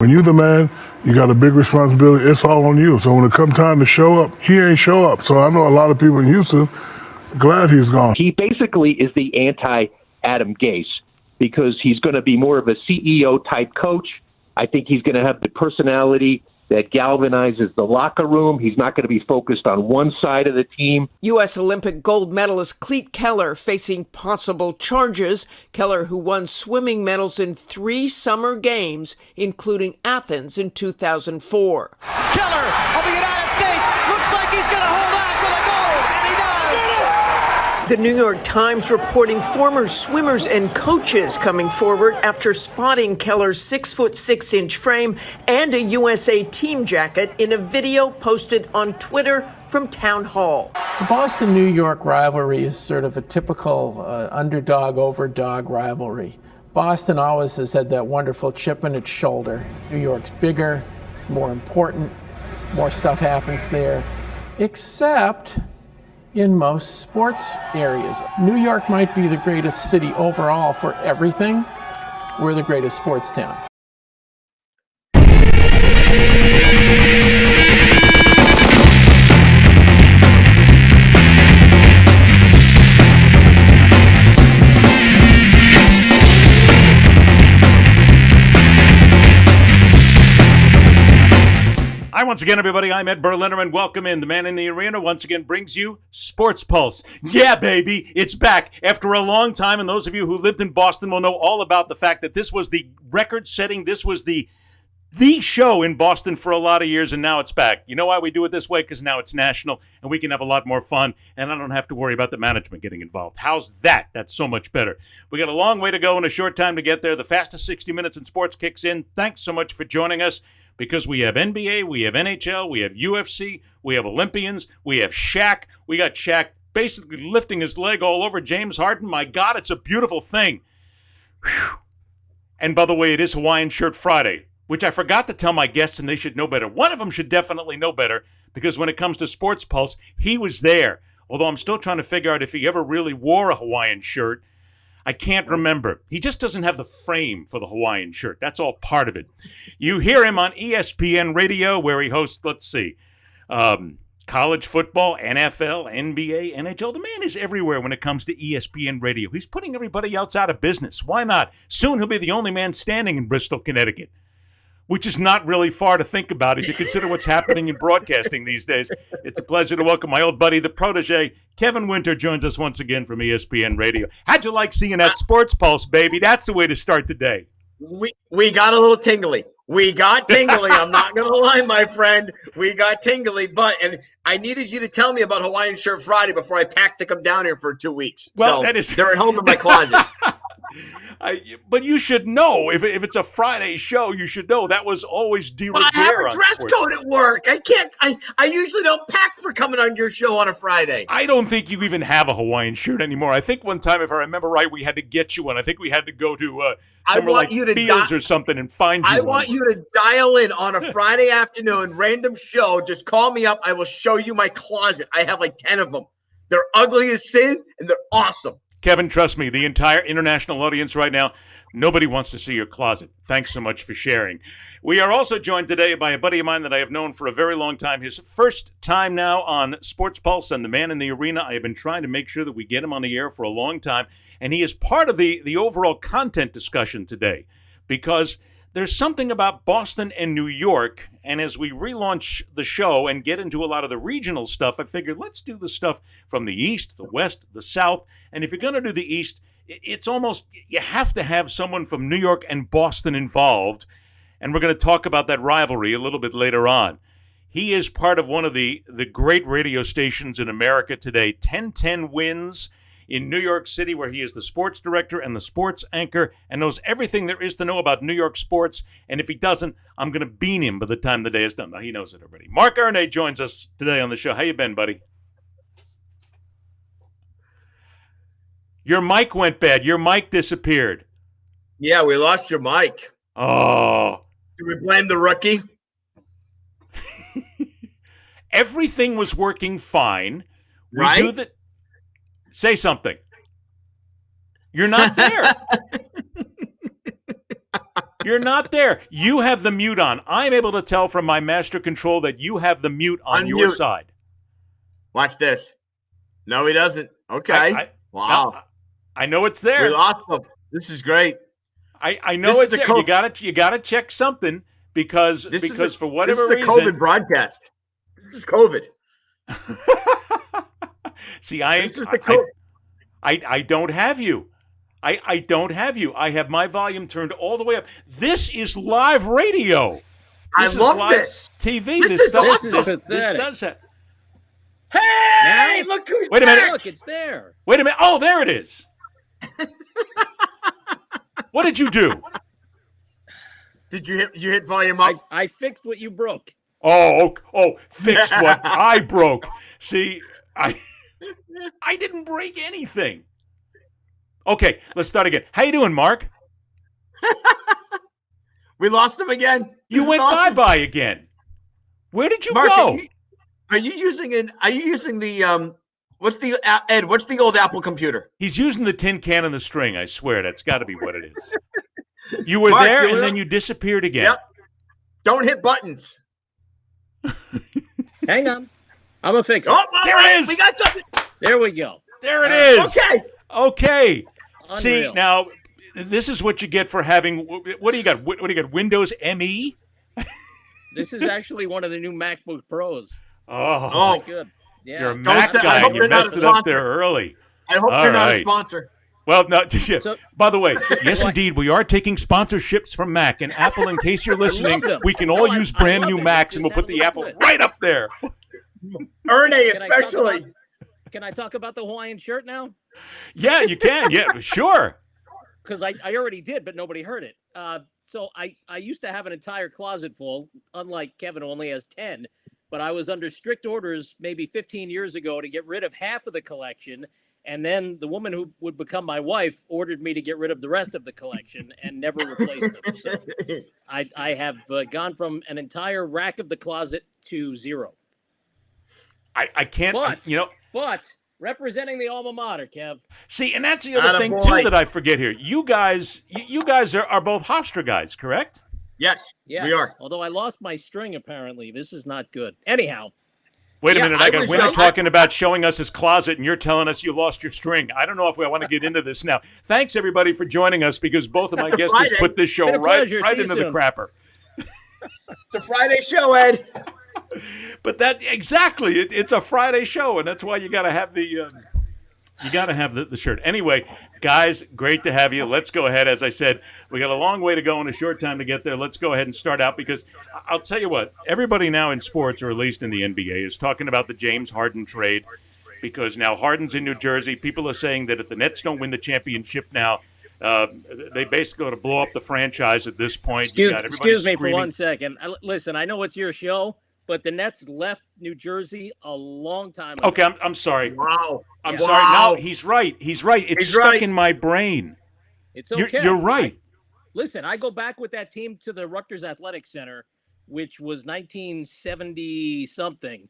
When you're the man, you got a big responsibility. It's all on you. So when it comes time to show up, he ain't show up. So I know a lot of people in Houston glad he's gone. He basically is the anti-Adam Gase because he's going to be more of a CEO-type coach. I think he's going to have the personality that galvanizes the locker room. He's not going to be focused on one side of the team. U.S. Olympic gold medalist Clete Keller facing possible charges. Keller, who won swimming medals in 3 summer games, including Athens in 2004. Keller of the United States looks like he's going to hold on for the gold, and he does. The New York Times reporting former swimmers and coaches coming forward after spotting Keller's 6'6" frame and a USA team jacket in a video posted on Twitter from Town Hall. The Boston-New York rivalry is sort of a typical underdog-overdog rivalry. Boston always has had that wonderful chip in its shoulder. New York's bigger, it's more important, more stuff happens there, except in most sports areas. New York might be the greatest city overall for everything. We're the greatest sports town. Hi, once again, everybody. I'm Ed Berliner, and welcome in. The Man in the Arena once again brings you Sports Pulse. Yeah, baby, it's back after a long time, and those of you who lived in Boston will know all about the fact that this was the record-setting, this was the show in Boston for a lot of years, and now it's back. You know why we do it this way? Because now it's national, and we can have a lot more fun, and I don't have to worry about the management getting involved. How's that? That's so much better. We got a long way to go and a short time to get there. The fastest 60 minutes in sports kicks in. Thanks so much for joining us. Because we have NBA, we have NHL, we have UFC, we have Olympians, we have Shaq. We got Shaq basically lifting his leg all over James Harden. My God, it's a beautiful thing. Whew. And by the way, it is Hawaiian Shirt Friday, which I forgot to tell my guests, and they should know better. One of them should definitely know better, because when it comes to Sports Pulse, he was there. Although I'm still trying to figure out if he ever really wore a Hawaiian shirt. I can't remember. He just doesn't have the frame for the Hawaiian shirt. That's all part of it. You hear him on ESPN Radio, where he hosts, college football, NFL, NBA, NHL. The man is everywhere when it comes to ESPN Radio. He's putting everybody else out of business. Why not? Soon he'll be the only man standing in Bristol, Connecticut, which is not really far to think about if you consider what's happening in broadcasting these days. It's a pleasure to welcome my old buddy, the protege, Kevin Winter, joins us once again from ESPN Radio. How'd you like seeing that Sports Pulse, baby? That's the way to start the day. We got a little tingly. We got tingly. I'm not going to lie, my friend. We got tingly. And I needed you to tell me about Hawaiian Shirt Friday before I packed to come down here for 2 weeks. Well, so they're at home in my closet. But you should know, if it's a Friday show, you should know that was always de rigueur. But I have a dress code at work. I usually don't pack for coming on your show on a Friday. I don't think you even have a Hawaiian shirt anymore. I think one time, if I remember right, we had to get you one. I think we had to go to somewhere like Fields or something and find you one. I want you to dial in on a Friday afternoon, random show. Just call me up. I will show you my closet. I have like 10 of them. They're ugly as sin, and they're awesome. Kevin, trust me, the entire international audience right now, nobody wants to see your closet. Thanks so much for sharing. We are also joined today by a buddy of mine that I have known for a very long time. His first time now on Sports Pulse and the Man in the Arena. I have been trying to make sure that we get him on the air for a long time, and he is part of the overall content discussion today because there's something about Boston and New York, and as we relaunch the show and get into a lot of the regional stuff, I figured let's do the stuff from the East, the West, the South, and if you're going to do the East, it's almost, you have to have someone from New York and Boston involved, and we're going to talk about that rivalry a little bit later on. He is part of one of the great radio stations in America today, 1010 Wins, in New York City, where he is the sports director and the sports anchor and knows everything there is to know about New York sports. And if he doesn't, I'm going to bean him by the time the day is done. Now, he knows it already. Marc Ernay joins us today on the show. How you been, buddy? Your mic went bad. Your mic disappeared. Yeah, we lost your mic. Oh. Do we blame the rookie? Everything was working fine. Right? Say something. You're not there. You're not there. You have the mute on. I'm able to tell from my master control that you have the mute on your Unmute. side. Watch this. No, he doesn't. Okay. Wow. No, I know it's there. We lost him. This is great. I know it's there. You gotta check something because for whatever reason. This is a COVID broadcast. This is COVID. See, I don't have you. I don't have you. I have my volume turned all the way up. This is live radio. I love this. TV. This does that. Hey, look who's Wait a minute. Look, it's there. Wait a minute. Oh, there it is. What did you do? Did you hit volume up? I fixed what you broke. Oh, fixed what I broke. See, I didn't break anything. Okay, let's start again. How you doing, Marc? We lost him again. You went awesome. bye again. Where did you Marc, go? Are you using the what's the old Apple computer? He's using the tin can and the string. I swear that's got to be what it is. You were Marc, there and then you disappeared again. Yep. Don't hit buttons. Hang on. I'm a fix it. Oh, there it is. We got something. There we go. There it is. Okay. Unreal. See, now this is what you get for having. What do you got? What do you got? Windows ME. This is actually one of the new MacBook Pros. Oh, Good. Yeah. you're a Mac guy. You messed it up there early. I hope you're not a sponsor. Well, no. So- By the way, yes, indeed, we are taking sponsorships from Mac and Apple. In case you're listening, we can all use brand new Macs, and we'll put the Apple right up there. Ernay, especially. Can I talk about the Hawaiian shirt now? Yeah, you can. Yeah, sure. Because I already did, but nobody heard it. So I used to have an entire closet full, unlike Kevin, who only has 10. But I was under strict orders maybe 15 years ago to get rid of half of the collection. And then the woman who would become my wife ordered me to get rid of the rest of the collection and never replace them. So I have gone from an entire rack of the closet to zero. I can't, But representing the alma mater, Kev. See, and that's the other thing, too, that I forget here. You guys are both Hofstra guys, correct? Yes, we are. Although I lost my string, apparently. This is not good. Anyhow. Wait a minute. I got Winner talking about showing us his closet, and you're telling us you lost your string. I don't know if I want to get into this now. Thanks, everybody, for joining us, because both of my guests just put this show right into the crapper. It's a Friday show, Ed. But it's a Friday show, and that's why you got to have the shirt. Anyway, guys, great to have you. Let's go ahead. As I said, we got a long way to go and a short time to get there. Let's go ahead and start out, because I'll tell you what, everybody now in sports, or at least in the NBA, is talking about the James Harden trade, because now Harden's in New Jersey. People are saying that if the Nets don't win the championship now, they basically got to blow up the franchise at this point. Excuse me for 1 second. Listen, I know it's your show, but the Nets left New Jersey a long time ago. Okay, I'm sorry. Wow. I'm sorry. No, he's right. It's stuck in my brain. It's okay. You're right. Listen, I go back with that team to the Rutgers Athletic Center, which was 1970-something.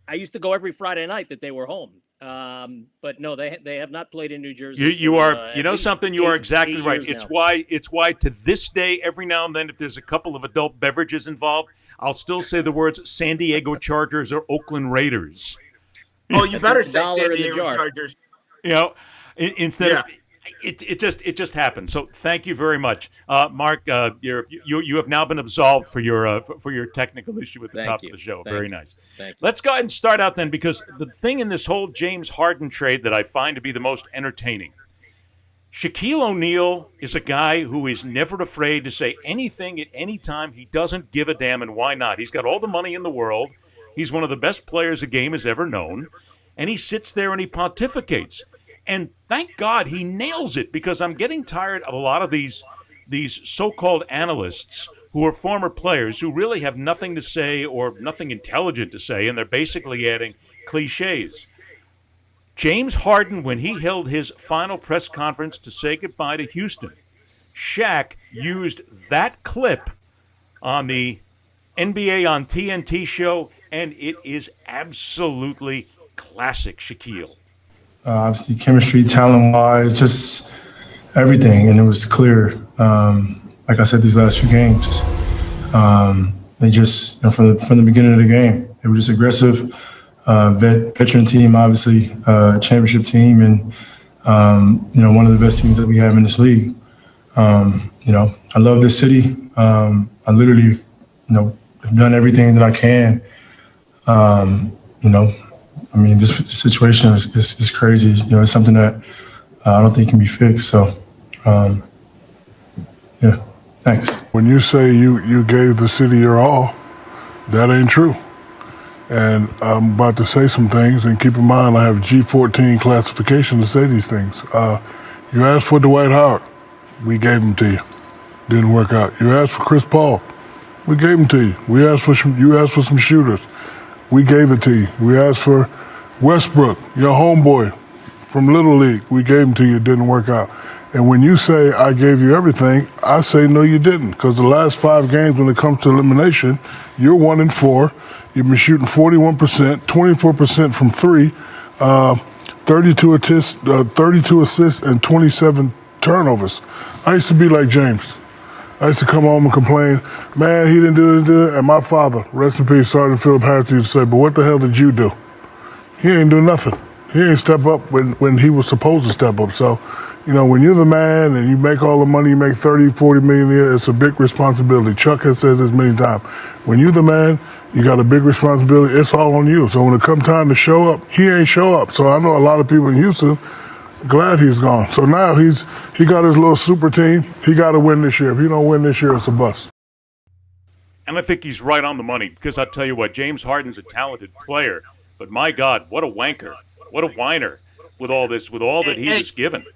I used to go every Friday night that they were home. But no, they have not played in New Jersey. You are something. You are exactly right. It's why to this day, every now and then, if there's a couple of adult beverages involved, I'll still say the words San Diego Chargers or Oakland Raiders. Oh, you better say San Diego Chargers. Instead of it just happened. So thank you very much, Marc. You have now been absolved for your technical issue at the top of the show. Very nice. Thank you. Let's go ahead and start out then, because the thing in this whole James Harden trade that I find to be the most entertaining. Shaquille O'Neal is a guy who is never afraid to say anything at any time. He doesn't give a damn, and why not? He's got all the money in the world. He's one of the best players the game has ever known, and he sits there and he pontificates. And thank God he nails it, because I'm getting tired of a lot of these so-called analysts who are former players who really have nothing to say or nothing intelligent to say, and they're basically adding cliches. James Harden, when he held his final press conference to say goodbye to Houston, Shaq used that clip on the NBA on TNT show, and it is absolutely classic Shaquille. Obviously, chemistry, talent-wise, just everything, and it was clear. like I said, these last few games. They just, from the beginning of the game, they were just aggressive. Veteran team, obviously, championship team, and one of the best teams that we have in this league. I love this city. I literally, have done everything that I can. This situation is crazy. It's something that I don't think can be fixed. So, yeah, thanks. When you say you gave the city your all, that ain't true. And I'm about to say some things, and keep in mind I have G14 classification to say these things. You asked for Dwight Howard, we gave him to you. Didn't work out. You asked for Chris Paul, we gave him to you. You asked for some shooters, we gave it to you. We asked for Westbrook, your homeboy from Little League, we gave him to you. Didn't work out. And when you say I gave you everything, I say no, you didn't. Because the last 5 games, when it comes to elimination, you're 1-4. You've been shooting 41%, 24% from 3, 32 assists, and 27 turnovers. I used to be like James. I used to come home and complain, man, he didn't do it. And my father, rest in peace, Sergeant Philip Harris, used to say, but what the hell did you do? He ain't do nothing. He ain't step up when he was supposed to step up. So, when you're the man and you make all the money, you make 30, 40 million a year, it's a big responsibility. Chuck has said this many times. When you're the man, you got a big responsibility. It's all on you. So when it comes time to show up, he ain't show up. So I know a lot of people in Houston glad he's gone. So now he got his little super team. He got to win this year. If he don't win this year, it's a bust. And I think he's right on the money because I'll tell you what, James Harden's a talented player, but my God, what a wanker, what a whiner with all this, with all that he was given.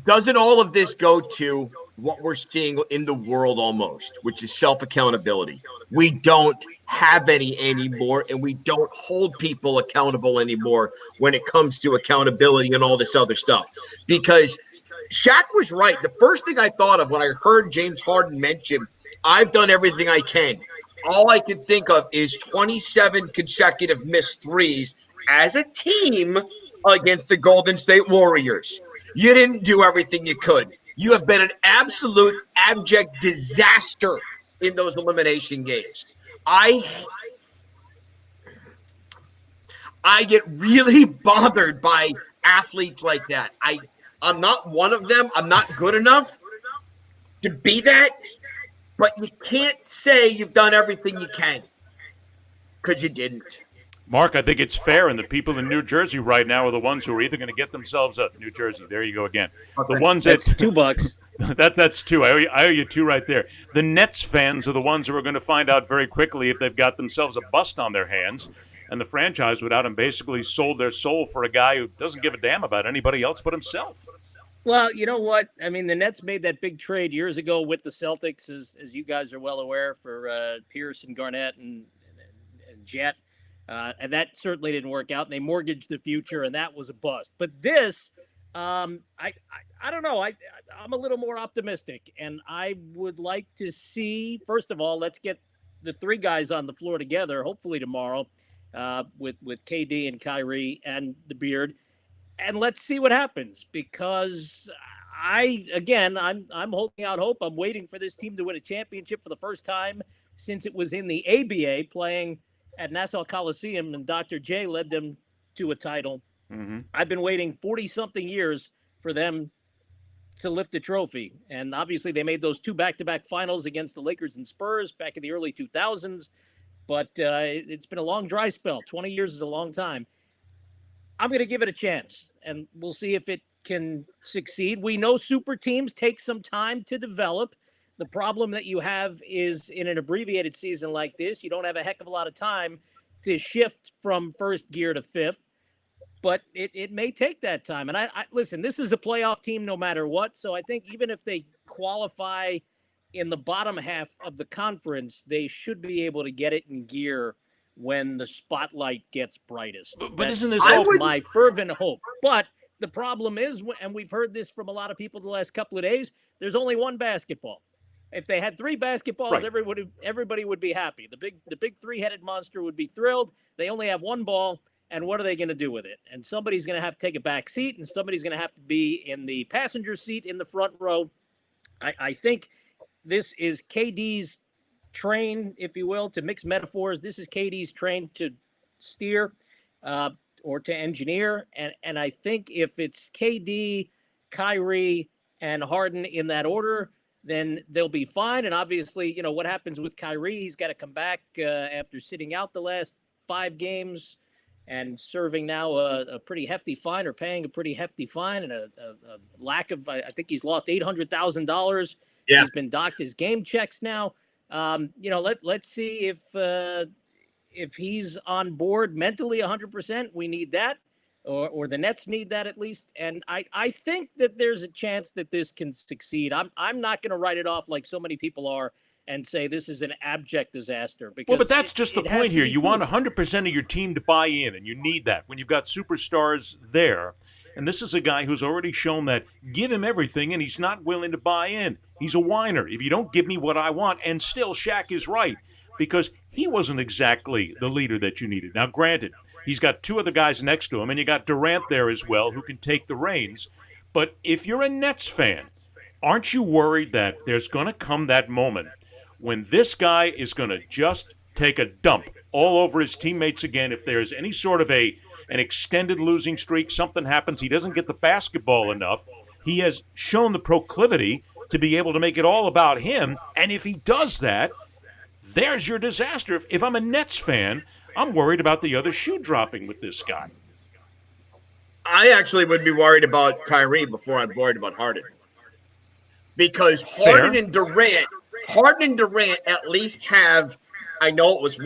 Doesn't all of this go to what we're seeing in the world almost, which is self-accountability? We don't have any anymore, and we don't hold people accountable anymore when it comes to accountability and all this other stuff. Because Shaq was right. The first thing I thought of when I heard James Harden mention, I've done everything I can, all I could think of is 27 consecutive missed threes as a team against the Golden State Warriors. You didn't do everything you could. You have been an absolute abject disaster in those elimination games. I get really bothered by athletes like that. I'm not one of them. I'm not good enough to be that. But you can't say you've done everything you can because you didn't. Mark, I think it's fair, and the people in New Jersey right now are the ones who are either going to get themselves up. New Jersey, there you go again. Okay. The ones That's that $2. that's 2. I owe you 2 right there. The Nets fans are the ones who are going to find out very quickly if they've got themselves a bust on their hands, and the franchise without him basically sold their soul for a guy who doesn't give a damn about anybody else but himself. Well, you know what? I mean, the Nets made that big trade years ago with the Celtics, as you guys are well aware, for Pierce and Garnett and Jet. And that certainly didn't work out. And they mortgaged the future, and that was a bust. But this, I don't know. I'm a little more optimistic, and I would like to see, first of all, let's get the 3 guys on the floor together, hopefully tomorrow, with KD and Kyrie and the Beard. And let's see what happens, because I'm holding out hope. I'm waiting for this team to win a championship for the first time since it was in the ABA, playing at Nassau Coliseum, and Dr. J led them to a title. Mm-hmm. I've been waiting 40-something years for them to lift a trophy. And obviously they made those 2 back-to-back finals against the Lakers and Spurs back in the early 2000s. But it's been a long dry spell. 20 years is a long time. I'm going to give it a chance, and we'll see if it can succeed. We know super teams take some time to develop. The problem that you have is in an abbreviated season like this, you don't have a heck of a lot of time to shift from first gear to fifth, but it may take that time. And I listen, this is a playoff team no matter what. So I think even if they qualify in the bottom half of the conference, they should be able to get it in gear when the spotlight gets brightest. But isn't this my fervent hope? But the problem is, and we've heard this from a lot of people the last couple of days, there's only one basketball. If they had 3 basketballs, right, everybody would be happy. The big 3-headed monster would be thrilled. They only have 1 ball, and what are they going to do with it? And somebody's going to have to take a back seat, and somebody's going to have to be in the passenger seat in the front row. I think this is KD's train, if you will, to mix metaphors. This is KD's train to steer or to engineer. And I think if it's KD, Kyrie, and Harden in that order, then they'll be fine. And obviously, what happens with Kyrie, he's got to come back after sitting out the last 5 games and serving now a pretty hefty fine, or paying a pretty hefty fine, and a lack of, I think he's lost $800,000. Yeah. He's been docked his game checks now. Let's see if he's on board mentally 100%. We need that, or the Nets need that at least. And I think that there's a chance that this can succeed. I'm not going to write it off like so many people are and say this is an abject disaster. Because well, but that's just the point here. You want 100% of your team to buy in, and you need that when you've got superstars there. And this is a guy who's already shown that give him everything, and he's not willing to buy in. He's a whiner. If you don't give me what I want, and still Shaq is right, because he wasn't exactly the leader that you needed. Now, granted, he's got 2 other guys next to him, and you got Durant there as well who can take the reins. But if you're a Nets fan, aren't you worried that there's going to come that moment when this guy is going to just take a dump all over his teammates again? If there's any sort of an extended losing streak, something happens, he doesn't get the basketball enough, he has shown the proclivity to be able to make it all about him. And if he does that, there's your disaster. If I'm a Nets fan, I'm worried about the other shoe dropping with this guy. I actually would be worried about Kyrie before I'm worried about Harden. Because Harden and Durant at least have, I know it was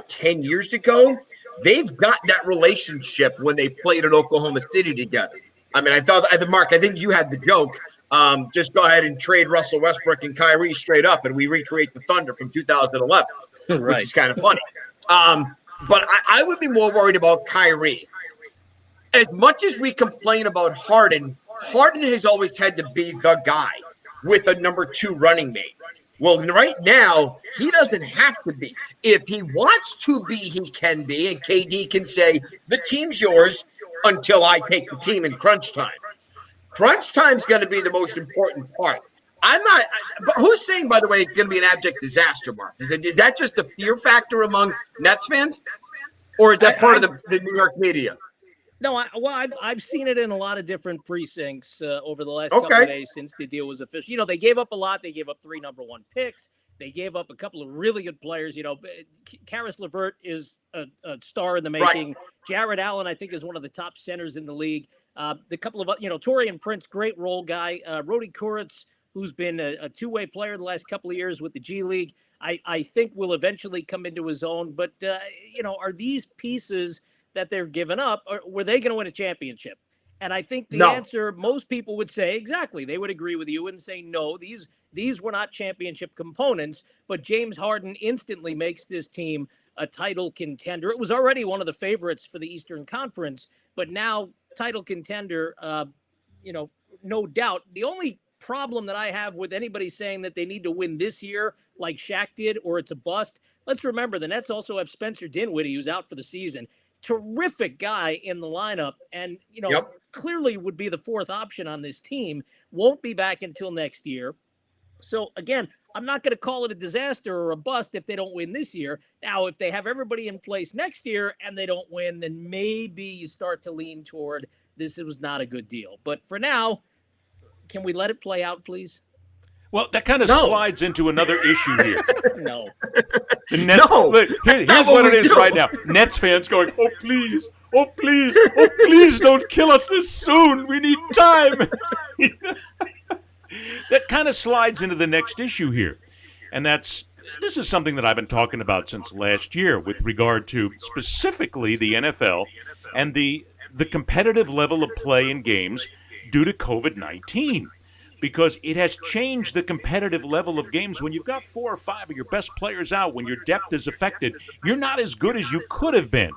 10 years ago? They've got that relationship when they played at Oklahoma City together. I mean, Marc, I think you had the joke. Just go ahead and trade Russell Westbrook and Kyrie straight up, and we recreate the Thunder from 2011, right, which is kind of funny. But I would be more worried about Kyrie. As much as we complain about Harden has always had to be the guy with a number 2 running mate. Well, right now, he doesn't have to be. If he wants to be, he can be, and KD can say, the team's yours until I take the team in crunch time. Crunch time's going to be the most important part. But who's saying, by the way, it's going to be an abject disaster, Marc? Is that just a fear factor among Nets fans? Or is that part of the New York media? No, I've seen it in a lot of different precincts over the last couple of days since the deal was official. They gave up a lot. They gave up 3 number 1 picks. They gave up a couple of really good players. Karis LeVert is a star in the making. Right. Jared Allen, I think, is one of the top centers in the league. The couple of, Taurean Prince, great role guy. Rodi Kuritz, who's been a 2-way player the last couple of years with the G League, I think will eventually come into his own. But, are these pieces that they're giving up, or were they going to win a championship? And I think the answer, most people would say, exactly, they would agree with you and say, no, these were not championship components. But James Harden instantly makes this team a title contender. It was already one of the favorites for the Eastern Conference, but now title contender, no doubt. The only problem that I have with anybody saying that they need to win this year like Shaq did, or it's a bust, let's remember the Nets also have Spencer Dinwiddie, who's out for the season. Terrific guy in the lineup, and clearly would be the 4th option on this team. Won't be back until next year. So again, I'm not going to call it a disaster or a bust if they don't win this year. Now, if they have everybody in place next year and they don't win, then maybe you start to lean toward this was not a good deal. But for now, can we let it play out, please? Well, that kind of slides into another issue here. No. The Nets, look, here's what it is right now. Nets fans going, oh, please, don't kill us this soon. We need time. That kind of slides into the next issue here. And this is something that I've been talking about since last year with regard to specifically the NFL and the competitive level of play in games due to COVID-19. Because it has changed the competitive level of games. When you've got 4 or 5 of your best players out, when your depth is affected, you're not as good as you could have been.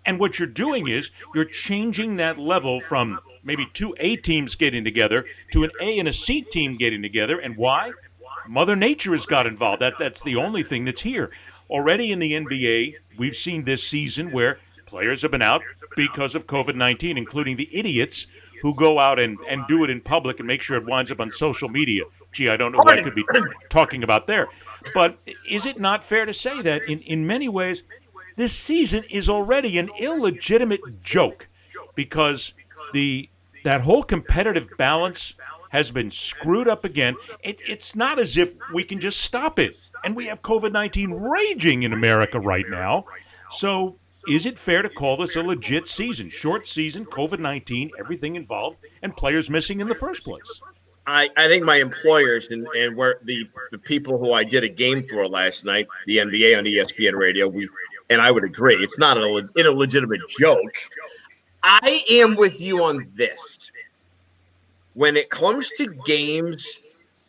And what you're doing is you're changing that level from maybe 2 A teams getting together to an A and a C team getting together. And why? Mother Nature has got involved. That's the only thing that's here. Already in the NBA, we've seen this season where players have been out because of COVID-19, including the idiots who go out and do it in public and make sure it winds up on social media. gee, I don't know who I could be talking about there. But is it not fair to say that in many ways, this season is already an illegitimate joke because that whole competitive balance has been screwed up again. It's not as if we can just stop it. And we have COVID-19 raging in America right now. So is it fair to call this a legit season? Short season, COVID-19, everything involved, and players missing in the first place. I think my employers and where the people who I did a game for last night, the NBA on ESPN radio, and I would agree, it's not an illegitimate joke. I am with you on this. When it comes to games,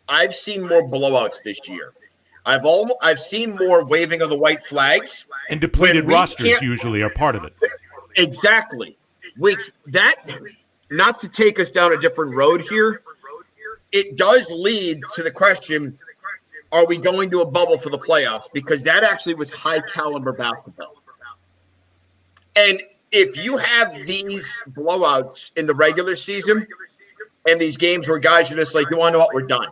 I've seen more blowouts this year. I've seen more waving of the white flags. And depleted rosters usually are part of it. Exactly. Which not to take us down a different road here, it does lead to the question, are we going to a bubble for the playoffs? Because that actually was high caliber basketball. And if you have these blowouts in the regular season and these games where guys are just like, you want to know what, we're done.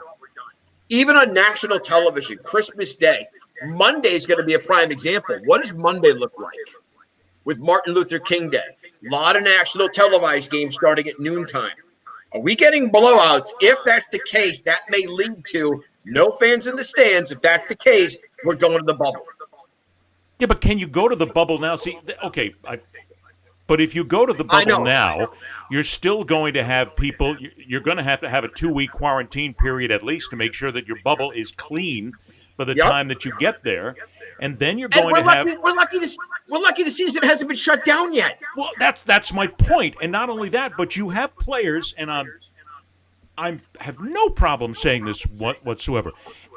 Even on national television, Christmas Day, Monday is going to be a prime example. What does Monday look like with Martin Luther King Day? A lot of national televised games starting at noontime. Are we getting blowouts? If that's the case, that may lead to no fans in the stands. If that's the case, we're going to the bubble. Yeah, but can you go to the bubble now? See, okay, but if you go to the bubble now, you're still going to have people. You're going to have a 2-week quarantine period at least to make sure that your bubble is clean by the time that you get there, and then you're going to have. We're lucky the season hasn't been shut down yet. Well, that's my point, and not only that, but you have players, and I have no problem saying this whatsoever.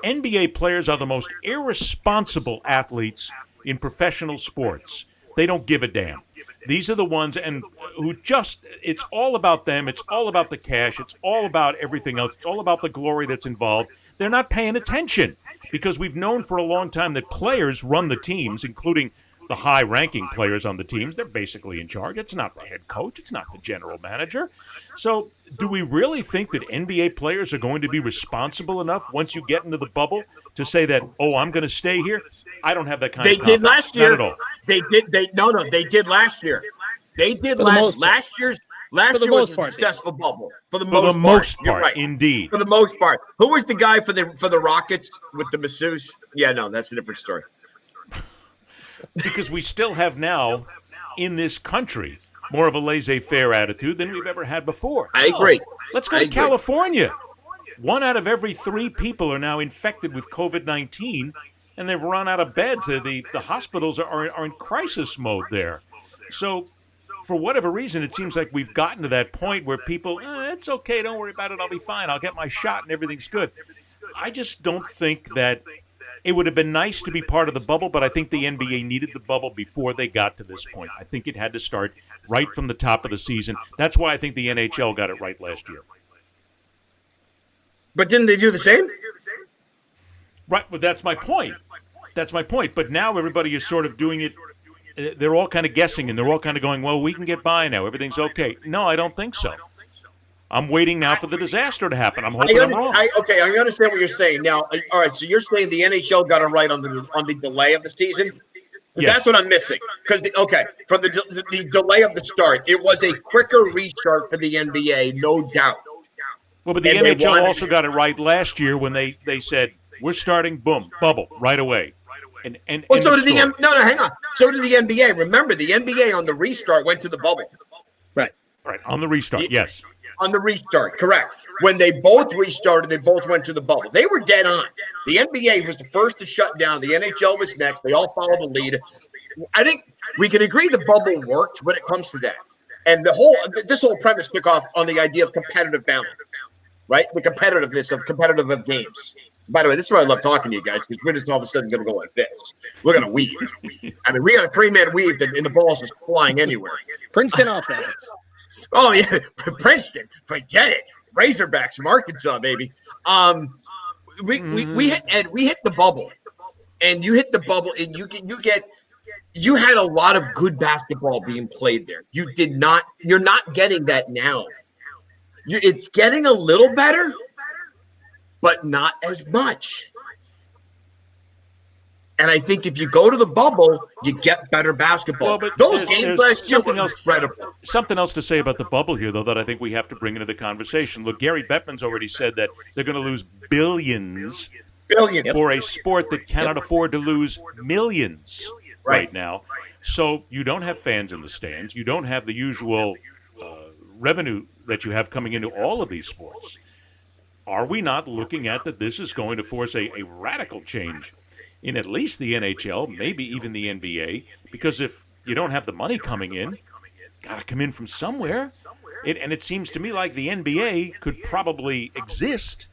NBA players are the most irresponsible athletes in professional sports. They don't give a damn. These are the ones who it's all about them. It's all about the cash. It's all about everything else. It's all about the glory that's involved. They're not paying attention because we've known for a long time that players run the teams, including the high-ranking players on the teams. They're basically in charge. It's not the head coach. It's not the general manager. So do we really think that NBA players are going to be responsible enough once you get into the bubble to say that, oh, I'm going to stay here? I don't have that kind of confidence. They did last year. Not at all. They did last year. They did last year. Last year was a successful bubble for the most part. You're right. Indeed. For the most part. Who was the guy for the Rockets with the masseuse? Yeah, no, that's a different story. Because we still have now in this country more of a laissez-faire attitude than we've ever had before. I agree. Let's go to California. 1 out of every 3 people are now infected with COVID-19, and they've run out of beds. The hospitals are in crisis mode there. So for whatever reason, it seems like we've gotten to that point where people, it's okay, don't worry about it, I'll be fine, I'll get my shot and everything's good. I just don't think that it would have been nice to be part of the bubble, but I think the NBA needed the bubble before they got to this point. I think it had to start right from the top of the season. That's why I think the NHL got it right last year. But didn't they do the same? Right, well, that's my point. That's my point. But now everybody is sort of doing it. They're all kind of guessing, and they're all kind of going, well, we can get by now. Everything's okay. No, I don't think so. I'm waiting now for the disaster to happen. I'm hoping I'm wrong. I understand what you're saying. Now, all right, so you're saying the NHL got it right on the delay of the season? Yes. That's what I'm missing. Because, from the delay of the start, it was a quicker restart for the NBA, no doubt. Well, but the NHL also got it right last year when they said, we're starting, boom, bubble, right away. So did hang on. So did the NBA. Remember, the NBA on the restart went to the bubble. Right, on the restart, yes. On the restart, correct. When they both restarted, they both went to the bubble. They were dead on. The NBA was the first to shut down. The NHL was next. They all followed the lead. I think we can agree the bubble worked when it comes to that. And this whole premise took off on the idea of competitive balance, right? The competitiveness of competitive games. By the way, this is why I love talking to you guys, because we're just all of a sudden going to go like this. We're going to weave. I mean, we got a 3-man weave, and the balls are flying anywhere. Princeton offense. Oh, yeah, Princeton. Forget it. Razorbacks from Arkansas, baby. We hit the bubble, and you hit the bubble, and you had a lot of good basketball being played there. You're not getting that now. It's getting a little better, but not as much. And I think if you go to the bubble, you get better basketball. Well, but Those games last year were incredible. Something else to say about the bubble here, though, that I think we have to bring into the conversation. Look, Gary Bettman's already said that they're going to lose billions for a sport that cannot afford to lose millions right now. So you don't have fans in the stands. You don't have the usual revenue that you have coming into all of these sports. Are we not looking at that this is going to force a radical change in at least the NHL, maybe even the NBA? Because if you don't have the money coming in, got to come in from somewhere. And it seems to me like the NBA could probably exist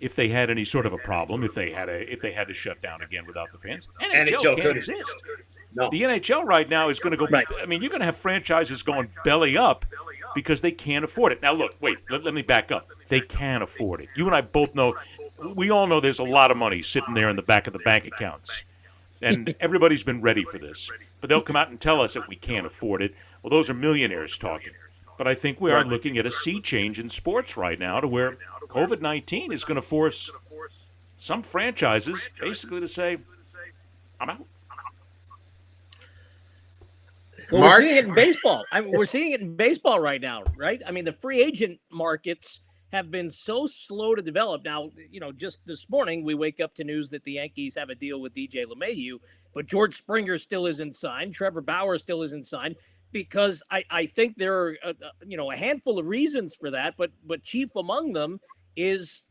if they had any sort of a problem, if they had to shut down again without the fans. NHL can't exist. No. The NHL right now is going to go. Right. I mean, you're going to have franchises going belly up because they can't afford it. Now, look, wait, let me back up. They can afford it. You and I both know. We all know there's a lot of money sitting there in the back of the bank accounts. And everybody's been ready for this. But they'll come out and tell us that we can't afford it. Well, those are millionaires talking. But I think we are looking at a sea change in sports right now to where COVID-19 is going to force some franchises basically to say, I'm out. Well, we're seeing it in baseball. We're seeing it in baseball right now, right? I mean, the free agent markets have been so slow to develop. Now, just this morning, we wake up to news that the Yankees have a deal with DJ LeMahieu, but George Springer still isn't signed. Trevor Bauer still isn't signed because I think there are, a handful of reasons for that, but chief among them is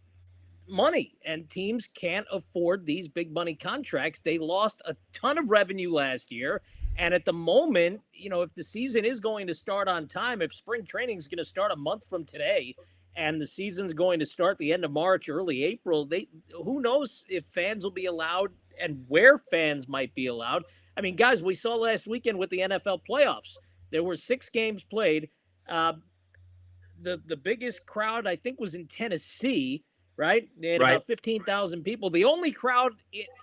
money, and teams can't afford these big money contracts. They lost a ton of revenue last year. And at the moment, if the season is going to start on time, if spring training is going to start a month from today, and the season's going to start the end of March, early April, who knows if fans will be allowed and where fans might be allowed. I mean, guys, we saw last weekend with the NFL playoffs, there were 6 games played. The biggest crowd, I think, was in Tennessee, right? They had about 15,000 people. The only crowd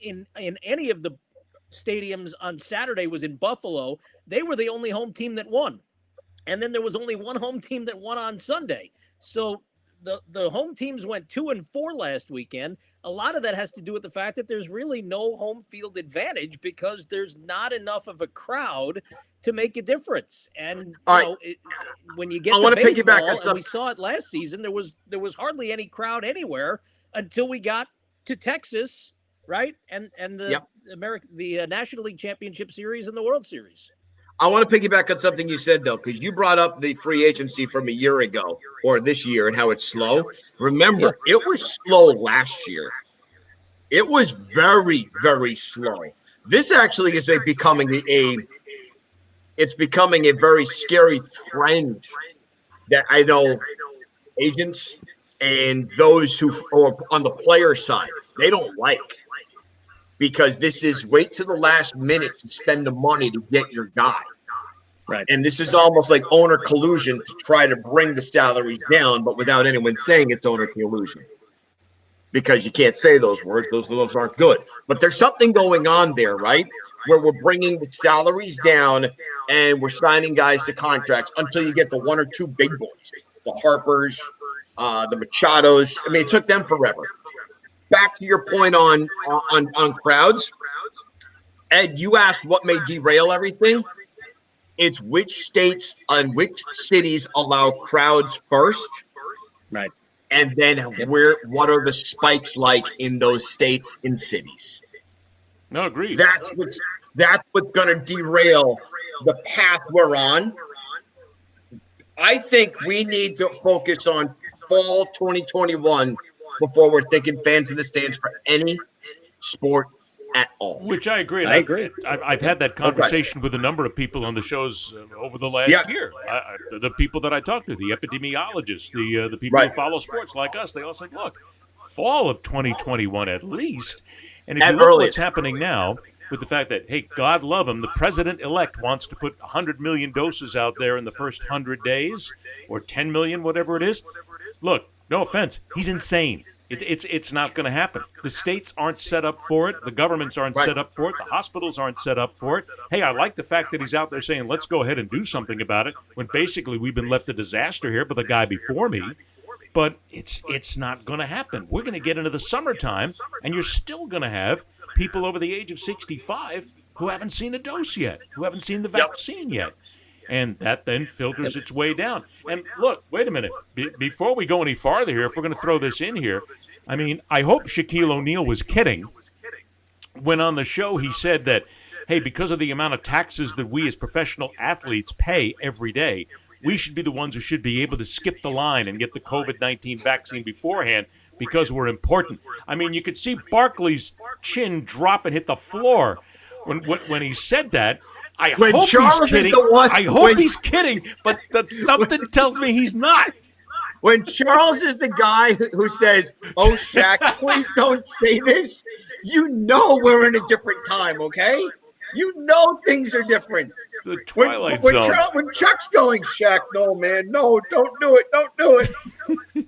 in any of the stadiums on Saturday was in Buffalo. They were the only home team that won. And then there was only one home team that won on Sunday. So the home teams went 2-4 last weekend. A lot of that has to do with the fact that there's really no home field advantage because there's not enough of a crowd to make a difference. And when you get to baseball, and we saw it last season, there was hardly any crowd anywhere until we got to Texas, right? And the the National League Championship Series and the World Series. I want to piggyback on something you said, though, because you brought up the free agency from a year ago or this year and how it's slow. Remember, it was slow last year. It was very, very slow. This actually is becoming a very scary trend that I know agents and those who are on the player side, they don't like. Because this is wait to the last minute to spend the money to get your guy. Right. And this is almost like owner collusion to try to bring the salaries down, but without anyone saying it's owner collusion. Because you can't say those words. Those aren't good. But there's something going on there, right? Where we're bringing the salaries down and we're signing guys to contracts until you get the 1 or 2 big boys. The Harpers, the Machados. I mean, it took them forever. Back to your point on crowds, Ed, you asked what may derail everything. It's which states and which cities allow crowds first, right? And then what are the spikes like in those states and cities? No, agreed. That's what's going to derail the path we're on. I think we need to focus on fall 2021. Before we're thinking fans in the stands for any sport at all. Which I agree. I agree. I've had that conversation with a number of people on the shows over the last year. The people that I talked to, the epidemiologists, the people who follow sports like us, they all said, look, fall of 2021 at least. And if you look what's happening now with the fact that, hey, God love him, the president-elect wants to put 100 million doses out there in the first 100 days or 10 million, whatever it is. Look, no offense, he's insane. It's not going to happen. The states aren't set up for it. The governments aren't set up for it. The hospitals aren't set up for it. Hey, I like the fact that he's out there saying, let's go ahead and do something about it, when basically we've been left a disaster here by the guy before me. but it's not going to happen. We're going to get into the summertime, and you're still going to have people over the age of 65 who haven't seen a dose yet, who haven't seen the vaccine yet. And that then filters its way down. And look, wait a minute. Before we go any farther here, if we're going to throw this in here, I mean, I hope Shaquille O'Neal was kidding when on the show he said that, hey, because of the amount of taxes that we as professional athletes pay every day, we should be the ones who should be able to skip the line and get the COVID-19 vaccine beforehand because we're important. I mean, you could see Barkley's chin drop and hit the floor when he said that. I hope he's kidding. I hope he's kidding, but something tells me he's not. When Charles is the guy who says, "Oh, Shaq, please don't say this," you know we're in a different time, okay? You know things are different. The Twilight Zone. When Chuck's going, Shaq, no, man, no, don't do it, don't do it.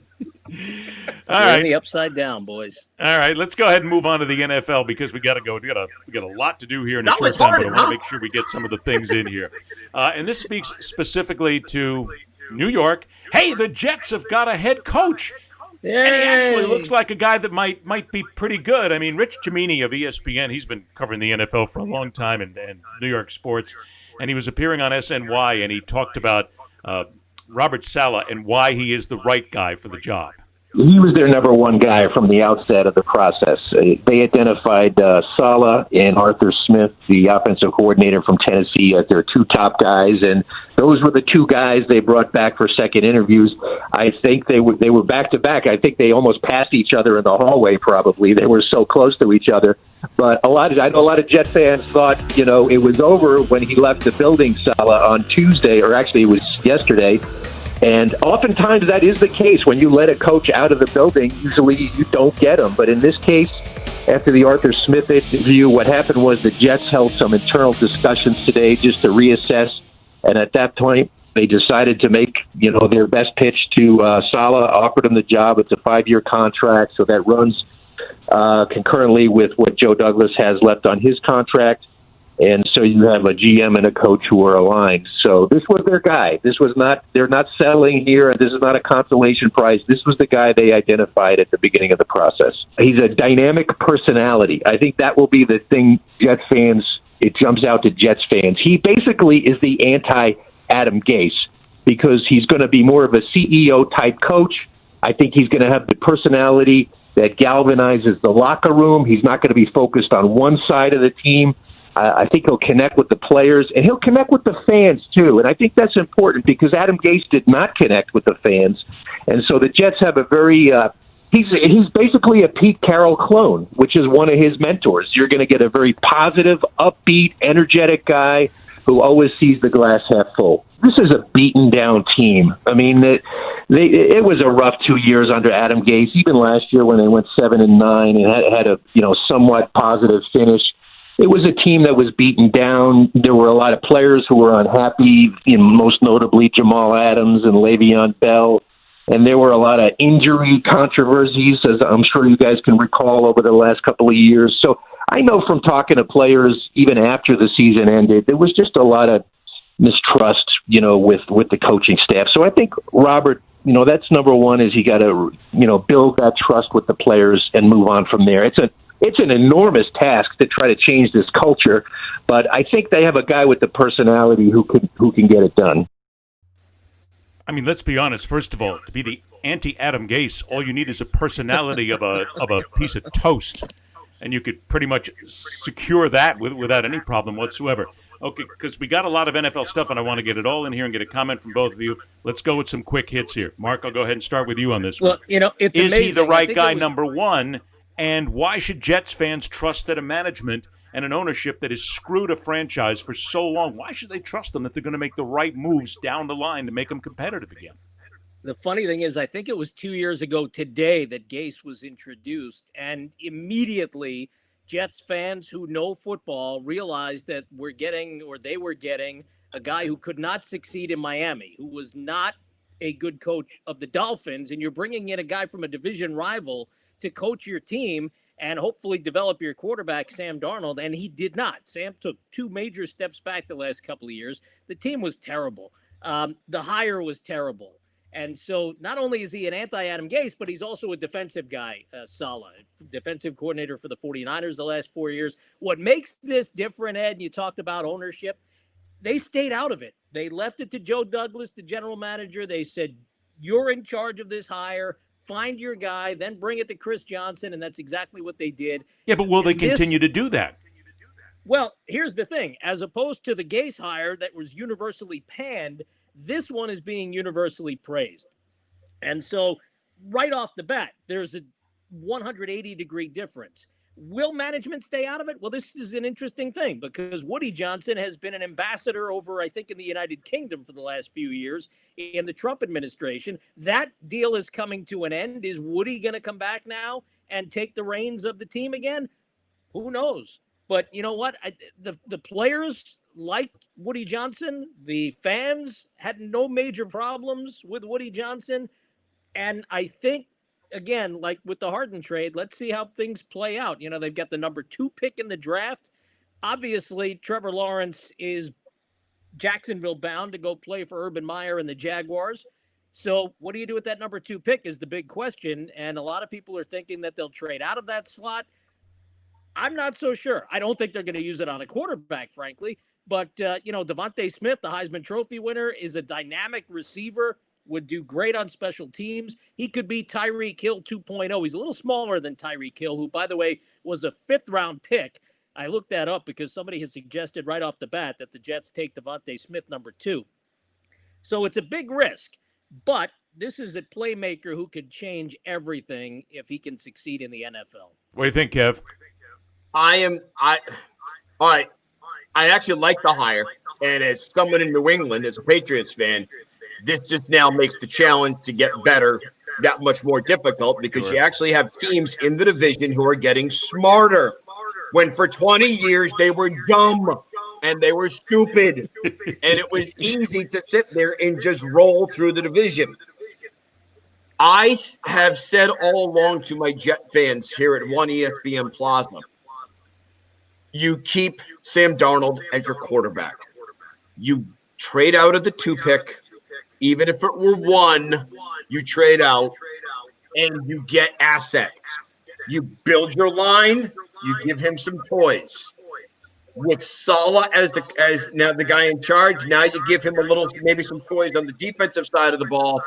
All right, the upside down, boys. All right, let's go ahead and move on to the NFL because we got to go. We got a lot to do here in a short time, but I want to make sure we get some of the things in here. And this speaks specifically to New York. Hey, the Jets have got a head coach. Yay. And he actually looks like a guy that might be pretty good. I mean, Rich Cimini of ESPN, he's been covering the NFL for a long time and New York sports, and he was appearing on SNY, and he talked about Robert Saleh and why he is the right guy for the job. He was their number one guy from the outset of the process. They identified Saleh and Arthur Smith, the offensive coordinator from Tennessee, as their two top guys, and those were the two guys they brought back for second interviews. I think they were back to back. I think they almost passed each other in the hallway. Probably they were so close to each other. But I know a lot of Jet fans thought it was over when he left the building, Saleh, on Tuesday, or actually it was yesterday. And oftentimes that is the case. When you let a coach out of the building, usually you don't get him. But in this case, after the Arthur Smith interview, what happened was the Jets held some internal discussions today just to reassess. And at that point, they decided to make, their best pitch to Saleh, offered him the job. It's a 5-year contract, so that runs concurrently with what Joe Douglas has left on his contract. And so you have a GM and a coach who are aligned. So this was their guy. They're not settling here. This is not a consolation prize. This was the guy they identified at the beginning of the process. He's a dynamic personality. I think that will be the thing it jumps out to Jets fans. He basically is the anti-Adam Gase because he's going to be more of a CEO-type coach. I think he's going to have the personality that galvanizes the locker room. He's not going to be focused on one side of the team. I think he'll connect with the players, and he'll connect with the fans, too. And I think that's important because Adam Gase did not connect with the fans. And so the Jets have a very he's basically a Pete Carroll clone, which is one of his mentors. You're going to get a very positive, upbeat, energetic guy who always sees the glass half full. This is a beaten-down team. I mean, it was a rough 2 years under Adam Gase, even last year when they went 7-9 and had a somewhat positive finish. It was a team that was beaten down. There were a lot of players who were unhappy, most notably Jamal Adams and Le'Veon Bell. And there were a lot of injury controversies, as I'm sure you guys can recall, over the last couple of years. So I know from talking to players, even after the season ended, there was just a lot of mistrust, with the coaching staff. So I think Robert, that's number one, is he got to, build that trust with the players and move on from there. It's an enormous task to try to change this culture, but I think they have a guy with the personality who can get it done. I mean, let's be honest. First of all, to be the anti-Adam Gase, all you need is a personality of a piece of toast, and you could pretty much secure that without any problem whatsoever. Okay, because we got a lot of NFL stuff, and I want to get it all in here and get a comment from both of you. Let's go with some quick hits here. Marc, I'll go ahead and start with you on this one. It's is amazing. He the right guy, number one? And why should Jets fans trust that a management and an ownership that has screwed a franchise for so long, why should they trust them that they're going to make the right moves down the line to make them competitive again? The funny thing is, I think it was 2 years ago today that Gase was introduced, and immediately Jets fans who know football realized that they were getting a guy who could not succeed in Miami, who was not a good coach of the Dolphins, and you're bringing in a guy from a division rival to coach your team and hopefully develop your quarterback, Sam Darnold, and he did not. Sam took 2 major steps back the last couple of years. The team was terrible. The hire was terrible. And so not only is he an anti-Adam Gase, but he's also a defensive guy, Saleh, defensive coordinator for the 49ers the last 4 years. What makes this different, Ed, and you talked about ownership, they stayed out of it. They left it to Joe Douglas, the general manager. They said, you're in charge of this hire. Find your guy, then bring it to Chris Johnson, and that's exactly what they did. Yeah, but will they continue to do that? Well, here's the thing. As opposed to the Gase hire that was universally panned, this one is being universally praised. And so right off the bat, there's a 180-degree difference. Will management stay out of it? Well, this is an interesting thing because Woody Johnson has been an ambassador over, I think, in the United Kingdom for the last few years in the Trump administration. That deal is coming to an end. Is Woody going to come back now and take the reins of the team again? Who knows? But you know what? The players like Woody Johnson. The fans had no major problems with Woody Johnson. And I think, again, like with the Harden trade, let's see how things play out. You know, they've got the number 2 pick in the draft. Obviously, Trevor Lawrence is Jacksonville bound to go play for Urban Meyer and the Jaguars. So what do you do with that number 2 pick is the big question. And a lot of people are thinking that they'll trade out of that slot. I'm not so sure. I don't think they're going to use it on a quarterback, frankly. But, Devontae Smith, the Heisman Trophy winner, is a dynamic receiver, would do great on special teams. He could be Tyreek Hill 2.0. He's a little smaller than Tyreek Hill, who, by the way, was a 5th-round pick. I looked that up because somebody has suggested right off the bat that the Jets take Devontae Smith number 2. So it's a big risk. But this is a playmaker who could change everything if he can succeed in the NFL. What do you think, Kev? All right. I actually like the hire. And as someone in New England, as a Patriots fan, this just now makes the challenge to get better that much more difficult because you actually have teams in the division who are getting smarter. When for 20 years they were dumb and they were stupid. And it was easy to sit there and just roll through the division. I have said all along to my Jet fans here at One ESPN Plaza, you keep Sam Darnold as your quarterback. You trade out of the 2 pick, even if it were 1, you trade out and you get assets. You build your line, you give him some toys. With Saleh as now the guy in charge, now you give him maybe some toys on the defensive side of the ball.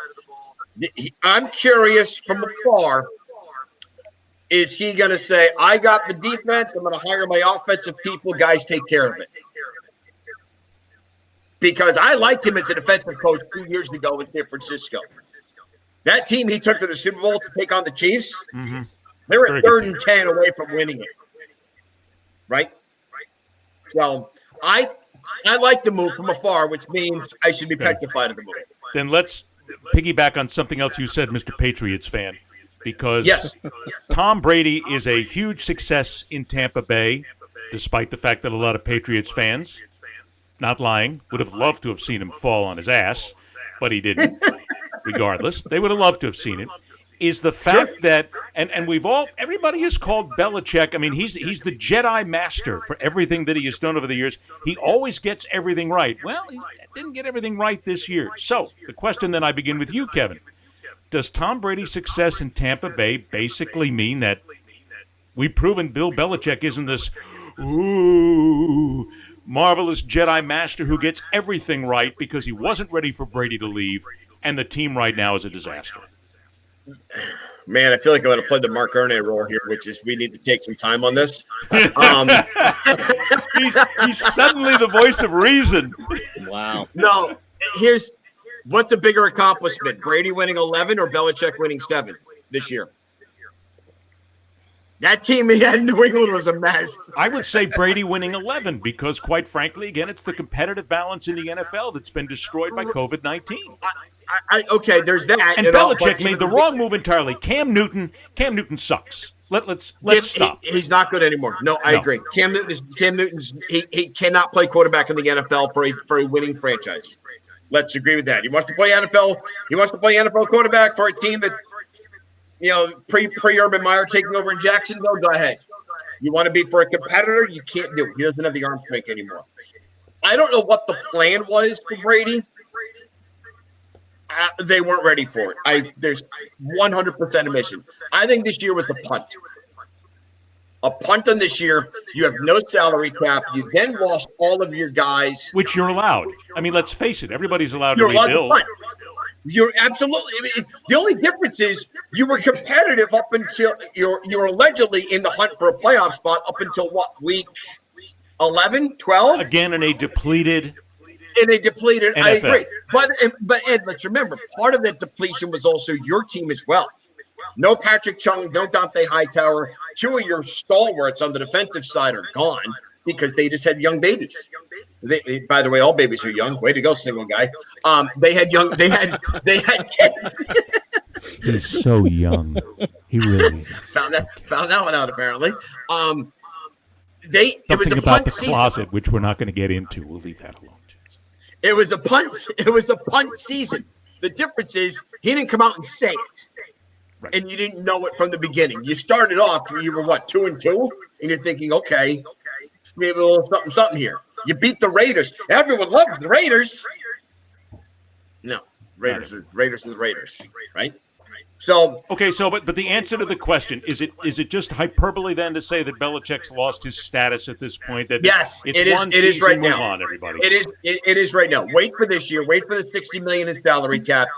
I'm curious from afar. Is he going to say, I got the defense, I'm going to hire my offensive people, guys take care of it? Because I liked him as a defensive coach 2 years ago in San Francisco. That team he took to the Super Bowl to take on the Chiefs, they were 3rd and 10 away from winning it. Right? So I like the move from afar, which means I should be petrified of the move. Then let's piggyback on something else you said, Mr. Patriots fan. Because Tom Brady is a huge success in Tampa Bay, despite the fact that a lot of Patriots fans, not lying, would have loved to have seen him fall on his ass, but he didn't. Regardless, they would have loved to have seen it. Is the fact that, and everybody has called Belichick, I mean, he's the Jedi master for everything that he has done over the years. He always gets everything right. Well, he didn't get everything right this year. So the question then I begin with you, Kevin. Does Tom Brady's success in Tampa Bay basically mean that we've proven Bill Belichick isn't this marvelous Jedi master who gets everything right because he wasn't ready for Brady to leave, and the team right now is a disaster? Man, I feel like I'm going to play the Marc Ernay role here, which is we need to take some time on this. He's suddenly the voice of reason. Wow. No, what's a bigger accomplishment, Brady winning 11 or Belichick winning 7 this year? That team he had in New England was a mess. I would say Brady winning 11 because, quite frankly, again, it's the competitive balance in the NFL that's been destroyed by COVID-19. Okay, there's that. And Belichick made the wrong move entirely. Cam Newton sucks. Let's stop. He's not good anymore. No, I agree. Cam Newton's he cannot play quarterback in the NFL for a winning franchise. Let's agree with that. He wants to play NFL. He wants to play NFL quarterback for a team that's, pre-Urban Meyer taking over in Jacksonville. Go ahead. You want to be for a competitor? You can't do it. He doesn't have the arm strength anymore. I don't know what the plan was for Brady. They weren't ready for it. There's 100% admission. I think this year was the punt. A punt on this year. You have no salary cap. You then lost all of your guys. Which you're allowed. I mean, let's face it. Everybody's allowed You're to allowed rebuild. to punt. You're absolutely. I mean, the only difference is you were competitive up until you're allegedly in the hunt for a playoff spot up until what, week 11, 12? Again, in a depleted NFL. I agree. But Ed, let's remember, part of that depletion was also your team as well. No Patrick Chung, no Dante Hightower. Two of your stalwarts on the defensive side are gone because they just had young babies. By the way, all babies are young. Way to go, single guy. They had kids. He's so young. He really is. Found that one out apparently. Something it was a about punt the season. closet, which we're not going to get into. We'll leave that alone. It was a punt season. The difference is he didn't come out and say it. Right. And you didn't know it from the beginning. You started off, you were 2-2, and you're thinking, okay, maybe a little something here. You beat the Raiders. Everyone loves the Raiders. No, Raiders are the Raiders, right? So okay, but the answer to the question is it just hyperbole then to say that Belichick's lost his status at this point? That yes, it's it is. One it is right move now. On, everybody. It is right now. Wait for this year. Wait for the $60 million in salary cap.